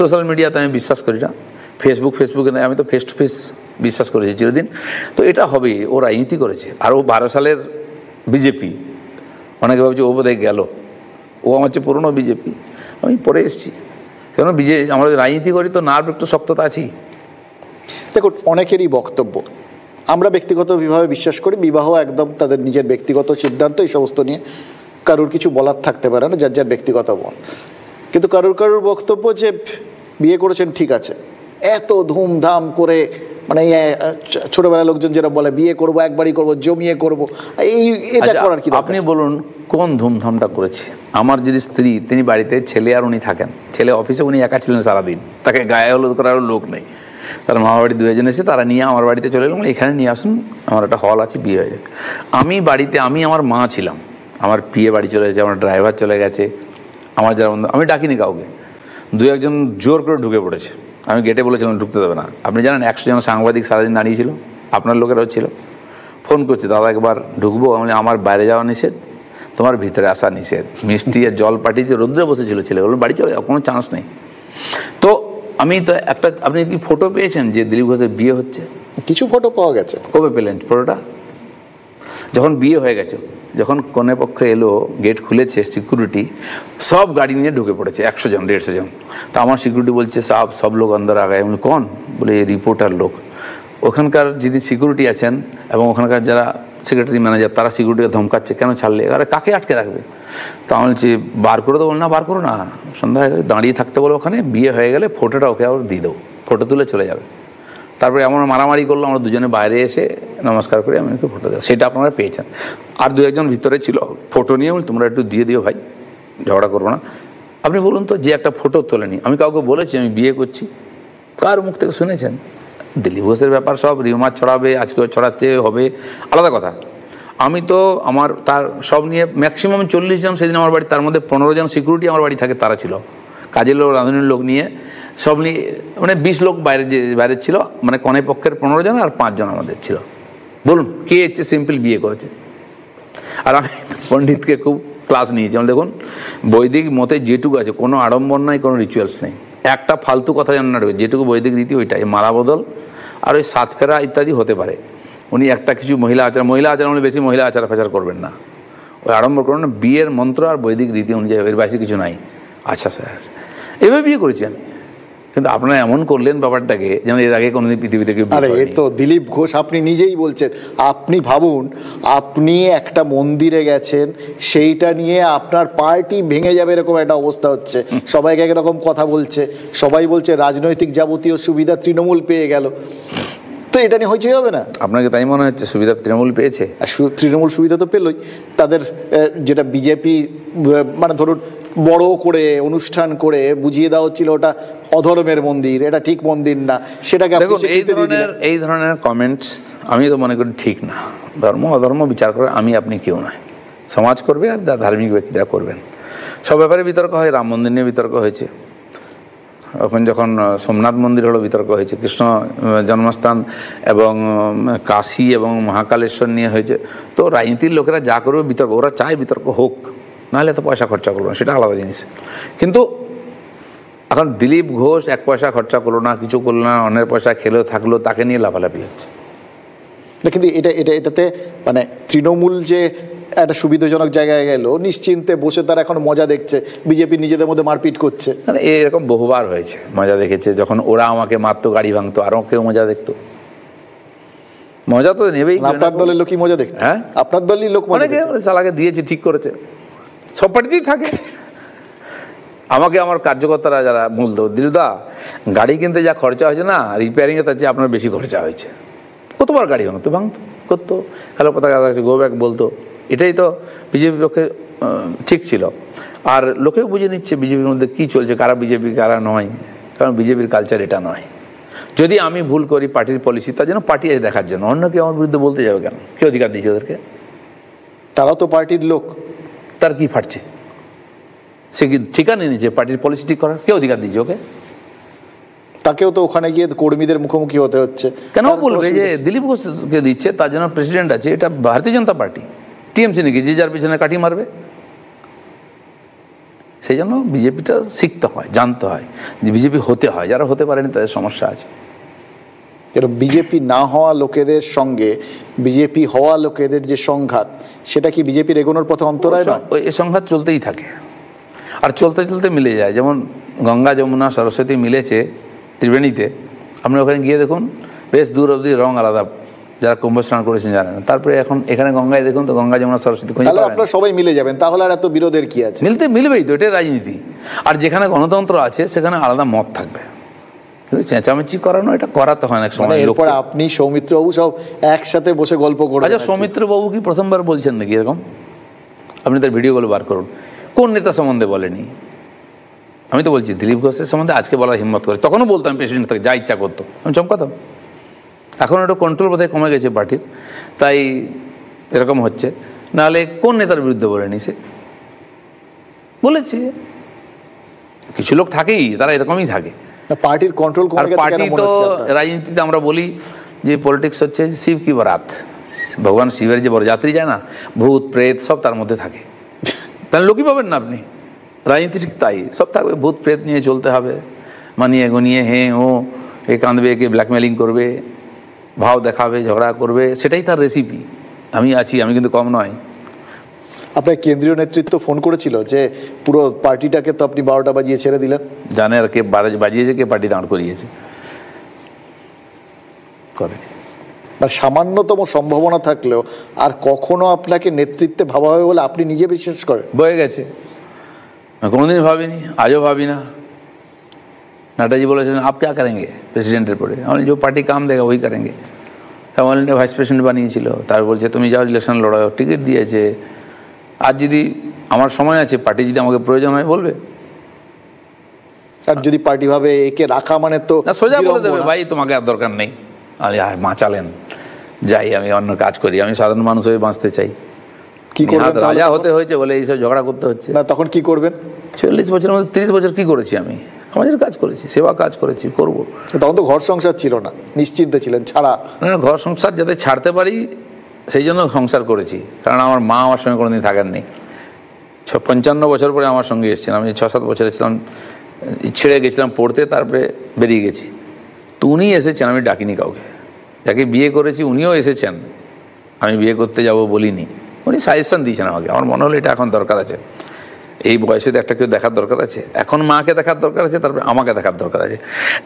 সোশ্যাল মিডিয়াতে আমি বিশ্বাস করি না, ফেসবুকে নয়, আমি তো ফেস টু ফেস বিশ্বাস করেছি চিরদিন। তো এটা হবে, ও রাজনীতি করেছে, আর ও 12 সালের বিজেপি, অনেকে ভাবছে ও বোধহয় গেল, ও আমার চেয়ে পুরনো বিজেপি, আমি পরে এসেছি। কেন আমরা রাজনীতি করি তো নার্ভ একটু শক্ততা আছেই। দেখুন, অনেকেরই বক্তব্য, আমরা ব্যক্তিগতভাবে বিশ্বাস করি বিবাহ একদম তাদের নিজের ব্যক্তিগত সিদ্ধান্ত, এই সমস্ত নিয়ে কারোর কিছু বলার থাকতে পারে না, যার যার ব্যক্তিগত মত। কিন্তু কারোর বক্তব্য যে বিয়ে করেছেন ঠিক আছে, এত ধুমধাম করে, মানে ছোটবেলার লোকজন যেটা বলে বিয়ে করবো, একবারই করবো, জমিয়ে করবো, এটা করার কি? আপনি বলুন কোন ধুমধামটা করেছে? আমার যিনি স্ত্রী, তিনি বাড়িতে, ছেলে আর উনি থাকেন, ছেলে অফিসে, উনি একা ছিলেন সারাদিন, তাকে গায়ে হলুদ করার লোক নেই। তার মামা বাড়ি 2 জন এসে তারা নিয়ে আমার বাড়িতে চলে এলাম, এখানে নিয়ে আসুন, আমার একটা হল আছে, বিয়ে হয়ে যাবে। আমি বাড়িতে, আমি আমার মা ছিলাম, আমার বিয়ে বাড়ি চলে গেছে, আমার ড্রাইভার চলে গেছে, আমার যারা বন্ধু, আমি ডাকিনি কাউকে। 1-2 জোর করে ঢুকে পড়েছে। আমি গেটে বলেছিলাম ঢুকতে দেবে না। আপনি জানেন 100 জন সাংবাদিক সারাদিন দাঁড়িয়েছিল, আপনার লোকেরাও ছিল। ফোন করছে, দাদা একবার ঢুকবো? আমার বাইরে যাওয়া নিষেধ, তোমার ভিতরে আসা নিষেধ। মিষ্টি আর জল পাঠিয়ে রোদ্রে বসেছিল ছেলেগুলো, বাড়ি চলে যাও, কোনো চান্স নেই। তো আমি তো একটা, আপনি কি ফটো পেয়েছেন যে দিলীপ ঘোষের বিয়ে হচ্ছে? কিছু ফটো পাওয়া গেছে। কবে পেলেন ফটোটা? যখন বিয়ে হয়ে গেছে, যখন কনে পক্ষে এলো, গেট খুলেছে, সিকিউরিটি সব গাড়ি নিয়ে ঢুকে পড়েছে, 100 জন 150 জন। তো আমার সিকিউরিটি বলছে সাহেব সব লোক অন্দর আ গায়ে। আমি কোন? বলে রিপোর্টার লোক। ওখানকার যিনি সিকিউরিটি আছেন এবং ওখানকার যারা সেক্রেটারি ম্যানেজার, তারা সিকিউরিটিকে ধমকাচ্ছে, কেন ছাড়লে? আরে কাকে আটকে রাখবে? তো আমি বলছি বার করে দেবো। না বার করো না, সন্ধ্যা হয়ে গেলে দাঁড়িয়ে থাকতে বলো ওখানে, বিয়ে হয়ে গেলে ফটোটা ওকে আবার দিয়ে দেবো, ফটো তুলে চলে যাবে। তারপরে এমন মারামারি করলো, আমরা দুজনে বাইরে এসে নমস্কার করে আমি ওকে ফটো দেবো। সেটা আপনারা পেয়েছেন। আর 2-1 জন ভিতরে ছিল, ফটো নিয়ে বলি তোমরা একটু দিয়ে দিও ভাই, ঝগড়া করবো না। আপনি বলুন তো, যে একটা ফটো তোলেনি, আমি কাউকে বলেছি আমি বিয়ে করছি? কার মুখ থেকে শুনেছেন? দিলীপ ঘোষের ব্যাপার সব রিউমার ছড়াবে, আজকেও ছড়াচ্ছে, হবে আলাদা কথা। আমি তো তার সব নিয়ে ম্যাক্সিমাম 40 জন সেদিন আমার বাড়ি, তার মধ্যে 15 জন সিকিউরিটি আমার বাড়ি থাকে, তারা ছিল। কাজের লোক, রাঁধুনির লোক নিয়ে সব নিয়ে 20 লোক বাইরে ছিল, কনে পক্ষের 15 জন আর 5 জন আমাদের ছিল। বলুন কে হচ্ছে সিম্পল বিয়ে করেছে? আর আমি পণ্ডিতকে খুব ক্লাস নিয়েছি। দেখুন বৈদিক মতে যেটুকু আছে, কোনো আড়ম্বর নাই, কোনো রিচুয়ালস নেই, একটা ফালতু কথা জান না, যেটুকু বৈদিক রীতি ওইটাই, মালা বদল আর ওই 7 ফেরা ইত্যাদি হতে পারে। উনি একটা কিছু মহিলা আচার বেশি মহিলা আচার ফেচার করবেন না, ওই আড়ম্বর করবেন না। বিয়ের মন্ত্র আর বৈদিক রীতি অনুযায়ী, এর বেশি কিছু নাই। আচ্ছা স্যার, এভাবে বিয়ে করেছি আমি। কিন্তু আপনারা এমন করলেন ব্যাপারটাকে যেন এর আগে কোনোদিন পৃথিবীতে কেউ। আরে এ তো দিলীপ ঘোষ, আপনি নিজেই বলছেন। আপনি ভাবুন, আপনি একটা মন্দিরে গেছেন, সেইটা নিয়ে আপনার পার্টি ভেঙে যাবে এরকম একটা অবস্থা হচ্ছে, সবাইকে একরকম কথা বলছে, সবাই বলছে রাজনৈতিক যাবতীয় সুবিধা তৃণমূল পেয়ে গেল। তো এটা নিয়ে হইচই হবে না? আপনাকে তাই মনে হচ্ছে সুবিধা তৃণমূল পেয়েছে? তৃণমূল সুবিধা তো পেলই। তাদের যেটা বিজেপি ধরুন বড় করে অনুষ্ঠান করে বুঝিয়ে দেওয়া হচ্ছিল ওটা অধর্মের মন্দির, এটা ঠিক মন্দির না, সেটাকে এই ধরনের কমেন্টস আমি তো মনে করি ঠিক না। ধর্ম অধর্ম বিচার করে আমি আপনি কেউ নয়, সমাজ করবে আর ধার্মিক ব্যক্তিরা করবেন। সব ব্যাপারে বিতর্ক হয়। রাম মন্দির নিয়ে বিতর্ক হয়েছে, এখন যখন সোমনাথ মন্দির হলো বিতর্ক হয়েছে, কৃষ্ণ জন্মস্থান এবং কাশী এবং মহাকালেশ্বর নিয়ে হয়েছে। তো রাজনীতির লোকেরা যা করবে বিতর্ক, ওরা চায় বিতর্ক হোক, নাহলে তো পয়সা খরচা করলো না, সেটা আলাদা জিনিস। কিন্তু এখন দিলীপ ঘোষ 1 পয়সা খরচা করলো না, কিছু করলো না, অন্যের পয়সা খেলেও থাকলো, তাকে নিয়ে লাফালাফি হচ্ছে। কিন্তু এটাতে তৃণমূল যে একটা সুবিধাজনক জায়গায় গেল, নিশ্চিন্তে বসে তারা এখন মজা দেখছে, বিজেপি নিজেদের মধ্যে মারপিট করছে। এরকম বহুবার হয়েছে, মজা দেখেছে। যখন ওরা আমাকে মারতো, গাড়ি ভাঙতো, আরও কেউ মজা দেখতো। মজা তো নেবেই। আপনার দলের লোকই মজা দেখতো? হ্যাঁ, আপনার দলের লোক সালাকে দিয়েছে, ঠিক করেছে, সব পার্টিতেই থাকে। আমাকে আমার কার্যকর্তারা যারা বলতো, দিলুদা গাড়ি কিনতে যা খরচা হয়েছে না, রিপেয়ারিংয়ে তার চেয়ে আপনার বেশি খরচা হয়েছে। কতবার গাড়ি ভাঙতো করতো, খেলো পতাকা গো ব্যাক বলতো। এটাই তো বিজেপির পক্ষে ঠিক ছিল। আর লোকেও বুঝে নিচ্ছে বিজেপির মধ্যে কী চলছে, কারা বিজেপি কারা নয়, কারণ বিজেপির কালচার এটা নয়। যদি আমি ভুল করি পার্টির পলিসি, তার জন্য পার্টি এসে দেখার জন্য, অন্য কেউ আমার বিরুদ্ধে বলতে যাবে কেন? কে অধিকার দিয়েছে ওদেরকে? তারাও তো পার্টির লোক, তার কি ফাটছে? সে কি ঠিকানা নিয়েছে পার্টির পলিসি ঠিক করার? কে অধিকার দিয়েছে ওকে? তাকেও তো ওখানে গিয়ে কর্মীদের মুখোমুখি হতে হচ্ছে। কেন বলবে যে দিলীপ ঘোষকে দিচ্ছে, তার জন্য প্রেসিডেন্ট আছে, এটা ভারতীয় জনতা পার্টি, টিএমসি নাকি যে যার পিছনে কাঠি মারবে? সেই জন্য বিজেপিটা শিখতে হয়, জানতে হয় যে বিজেপি হতে হয়, যারা হতে পারেনি তাদের সমস্যা আছে। এরকম বিজেপি না হওয়া লোকেদের সঙ্গে বিজেপি হওয়া লোকেদের যে সংঘাত, সেটা কি বিজেপির এগোনোর পথে অন্তরায় নয়? এই সংঘাত চলতেই থাকে, আর চলতে চলতে মিলে যায়। যেমন গঙ্গা যমুনা সরস্বতী মিলেছে ত্রিবেণীতে, আপনি ওখানে গিয়ে দেখুন বেশ দূর অবধি রং আলাদা, যারা কুম্ভ স্নান করেছেন জানেন। তারপরে এখন এখানে গঙ্গায় দেখুন তো, গঙ্গা যমুনা সরস্বতী, তাহলে আপনারা সবাই মিলে যাবেন, তাহলে আর এত বিরোধের কি আছে? মিলবেই তো, এটাই রাজনীতি। আর যেখানে গণতন্ত্র আছে সেখানে আলাদা মত থাকবে, চেঁচামেচি করানো এটা করাতে হয় না সময়। এরপর আপনি সৌমিত্র বাবু সব একসাথে বসে গল্প করবেন। আচ্ছা, সৌমিত্র বাবু কি প্রথমবার বলছেন নাকি এরকম? আপনি তার ভিডিওগুলো বার করুন, কোন নেতা সম্বন্ধে বলেনি? আমি তো বলছি দিলীপ ঘোষের সম্বন্ধে আজকে বলার হিম্মত করে, তখনও বলতাম প্রেসিডেন্ট থেকে যা ইচ্ছা করতো, আমি চমকাতাম। এখন একটু কন্ট্রোল বোধহয় কমে গেছে পার্টির, তাই এরকম হচ্ছে। নাহলে কোন নেতার বিরুদ্ধে বলেনি? সে বলেছে কিছু লোক থাকেই, তারা এরকমই থাকে। পার্টির কন্ট্রোল আর পার্টি তো রাজনীতিতে আমরা বলি যে পলিটিক্স হচ্ছে শিব কি বরাত, ভগবান শিবের যে বরযাত্রী যায় না, ভূত প্রেত সব তার মধ্যে থাকে। তাহলে লোকই পাবেন না আপনি। রাজনীতি ঠিক তাই, সব থাকবে, ভূত প্রেত নিয়ে চলতে হবে, মানিয়ে গুনিয়ে হ্যাঁ ও এ কাঁদবে, একে ব্ল্যাকমেলিং করবে, ভাব দেখাবে, ঝগড়া করবে, সেটাই তার রেসিপি। আমি আছি, আমি কিন্তু কম নয়। আপনার কেন্দ্রীয় নেতৃত্ব ফোন করেছিল যে পুরো পার্টিটাকে তো আপনি 12টা বাজিয়ে ছেড়ে দিলেন? জানে আর কে বাজিয়েছে, কে পার্টি দাঁড় করিয়েছে, করে আর সামান্যতম সম্ভাবনা থাকলেও আর কখনো আপনাকে নেতৃত্বে ভাবা হবে বলে আপনি নিজে বিশ্বাস করেন? বয়ে গেছে, কোনোদিন ভাবিনি, আজও ভাবি না। নাড্ডাজি বলেছেন আপ ক্যা করেंगे প্রেসিডেন্টের পরে, আমি যে পার্টি কাম দেগা ওই করেंगे। তাহলে ভাইস প্রেসিডেন্ট বানিয়েছিল, তার বলছে তুমি যাও ইলেকশন লড়াও, টিকিট দিয়েছে। আজ যদি আমার সময় আছে, পার্টি যদি আমাকে প্রয়োজন হয় বলবে। আর যদি পার্টি ভাবে একে রাখা মানে তো সোজা বলে দেবে ভাই তোমাকে আর দরকার নেই, বাঁচালেন, যাই আমি অন্য কাজ করি, আমি সাধারণ মানুষ হয়ে বাঁচতে চাই। কি করবেন? রাজা হতে হয়েছে বলে এইসব ঝগড়া করতে হচ্ছে না, তখন কি করবেন? 40 বছরের মধ্যে 30 বছর কি করেছি আমি? সমাজের কাজ করেছি, সেবা কাজ করেছি, করবো। তখন তো ঘর সংসার ছিল না, নিশ্চিন্তে ছিলেন ছাড়া। না, ঘর সংসার যাতে ছাড়তে পারি সেই জন্য সংসার করেছি, কারণ আমার মা আমার সঙ্গে কোনোদিন থাকেননি। 55 বছর পরে আমার সঙ্গে এসেছিলাম, আমি 6-7 বছর ছিলাম, ছেড়ে গেছিলাম পড়তে, তারপরে বেরিয়ে গেছি। তো উনি এসেছেন, আমি ডাকিনি কাউকে। যাকে বিয়ে করেছি উনিও এসেছেন, আমি বিয়ে করতে যাব বলিনি। উনি সাজেশন দিয়েছেন আমাকে, আমার মনে হলো এটা এখন দরকার আছে, এই বয়সে একটা কেউ দেখার দরকার আছে, এখন মাকে দেখার দরকার আছে, তারপরে আমাকে দেখার দরকার আছে।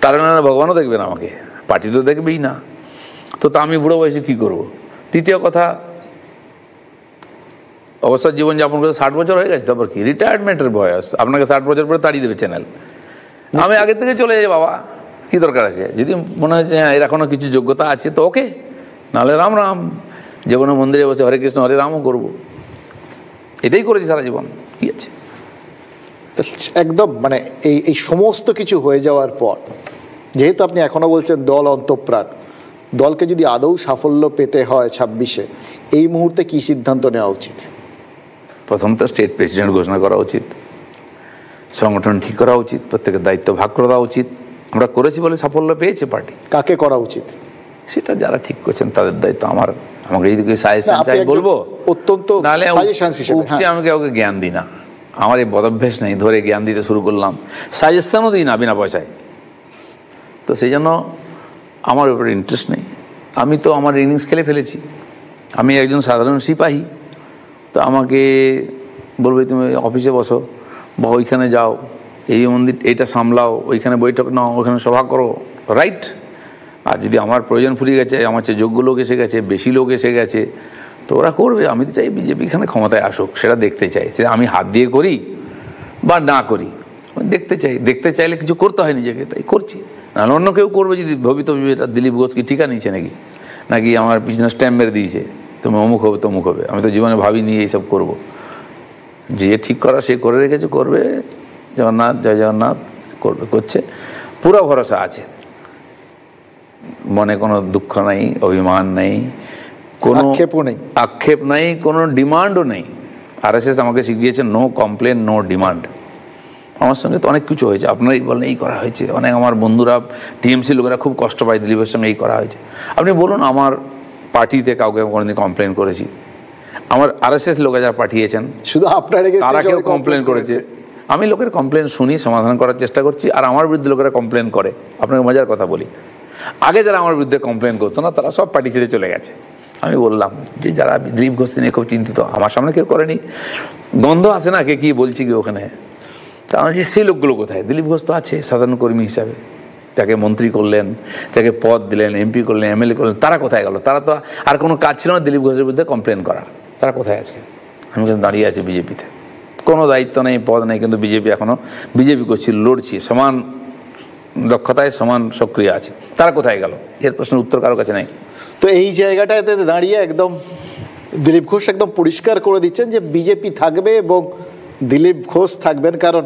তার মানে ভগবানও দেখবেন আমাকে, পার্টি তো দেখবেই না। তো আমি বুড়ো বয়সে কী করবো? তৃতীয় কথা, অবসর জীবনযাপন করে 60 বছর হয়ে গেছে, তারপর কি রিটায়ারমেন্টের বয়স, আপনাকে 60 বছর পরে তাড়িয়ে দেবে চ্যানেল। আমি আগে থেকে চলে যাই, বাবা কি দরকার আছে? যদি মনে হচ্ছে হ্যাঁ এর এখনো কিছু যোগ্যতা আছে তো ওকে, নাহলে রাম রাম, যে কোনো মন্দিরে বসে হরে কৃষ্ণ হরে রামও করবো, এটাই করেছি সারা জীবন, কি আছে। একদম মানে এই সমস্ত কিছু হয়ে যাওয়ার পর, যেহেতু আপনি এখনো বলছেন দল অন্তঃপ্রাণ, দলকে যদি আদৌ সাফল্য পেতে হয় 26-এ, এই মুহূর্তে কি সিদ্ধান্ত নেওয়া উচিত? প্রথম তো স্টেট প্রেসিডেন্ট ঘোষণা করা উচিত, সংগঠন ঠিক করা উচিত, প্রত্যেকের দায়িত্ব ভাগ করে দেওয়া উচিত। আমরা করেছি বলে সাফল্য পেয়েছে পার্টি। কাকে করা উচিত সেটা যারা ঠিক করছেন তাদের দায়িত্ব। আমাকে যদি সাজেশন চাই বলবো, অত্যন্ত নাহলে আমি কাউকে জ্ঞান দিই না, আমার এই বদভ্যাস নেই ধরে জ্ঞান দিতে শুরু করলাম, সাজেশনও দিই না বিনা পয়সায়। তো সেই জন্য আমার উপরে ইন্টারেস্ট নেই। আমি তো আমার ইনিংস খেলে ফেলেছি, আমি একজন সাধারণ সিপাহী। তো আমাকে বলবে তুমি অফিসে বসো বা ওইখানে যাও, এই মন্দির এইটা সামলাও, ওইখানে বৈঠক নাও, ওইখানে সভা করো, রাইট। আর যদি আমার প্রয়োজন ফুরিয়ে গেছে, আমার চেয়ে যোগ্য লোক এসে গেছে, বেশি লোক এসে গেছে, তো ওরা করবে। আমি তো চাই বিজেপি এখানে ক্ষমতায় আসুক, সেটা দেখতে চাই। সে আমি হাত দিয়ে করি বা না করি, দেখতে চাই। দেখতে চাইলে কিছু করতে হয় নিজেকে, তাই করছি। নাহলে অন্য কেউ করবে যদি ভবিতব্য, এটা দিলীপ ঘোষ কি ঠিকা নিয়েছে নাকি আমার পিছনে স্ট্যাম্প মেরে দিয়েছে তুমি অমুক হবে তমুক হবে। আমি তো জীবনে ভাবিনি এইসব করব। যে ঠিক করা সে করে রেখেছে, করবে। জগন্নাথ, জয় জগন্নাথ করবে, করছে, পুরো ভরসা আছে। মনে কোনো দুঃখ নেই, অভিমান নেই, কোনো আক্ষেপ নেই, কোনো ডিমান্ডও নেই। RSS আমাকে শিখিয়েছে নো কমপ্লেন, নো ডিমান্ড। আমার সঙ্গে তো অনেক কিছু হয়েছে, আপনারাই বলেন এই করা হয়েছে, অনেক আমার বন্ধুরা TMC লোকেরা খুব কষ্ট পায়, দিলীপের সঙ্গে এই করা হয়েছে। আপনি বলুন আমার পার্টিতে কাউকে কোনোদিন কমপ্লেন করেছি? আমার RSS লোকে যারা পাঠিয়েছেন শুধু আপনারা তারা কেউ কমপ্লেন করেছে? আমি লোকের কমপ্লেন শুনি, সমাধান করার চেষ্টা করছি, আর আমার বিরুদ্ধে লোকেরা কমপ্লেন করে। আপনাকে মজার কথা বলি, আগে যারা আমার বিরুদ্ধে কমপ্লেন করতো না তারা সব পার্টি ছেড়ে চলে গেছে। আমি বললাম যে যারা দিলীপ ঘোষ নিয়ে খুব চিন্তিত, আমার সামনে কেউ করেনি, গন্ধ আসে না কে কি বলছি কি ওখানে। তা আমি যে সেই লোকগুলো কোথায়? দিলীপ ঘোষ তো আছে সাধারণ কর্মী হিসাবে, যাকে মন্ত্রী করলেন, যাকে পদ দিলেন, MP করলেন, MLA করলেন, তারা কোথায় গেল? তারা তো আর কোনো কাজ ছিল না দিলীপ ঘোষের বিরুদ্ধে কমপ্লেন করার, তারা কোথায় আছে? আমি দাঁড়িয়ে আছি বিজেপিতে, কোনো দায়িত্ব নেই, পদ নেই, কিন্তু বিজেপি এখনও বিজেপি করছি, লড়ছি, সমান দক্ষতায় সমান সক্রিয় আছে। তারা কোথায় গেল? এর প্রশ্নের উত্তর কারো কাছে নেই। তো এই জায়গাটাতে দাঁড়িয়ে একদম দিলীপ ঘোষ একদম পরিষ্কার করে দিচ্ছেন যে বিজেপি থাকবে এবং দিলীপ ঘোষ থাকবেন, কারণ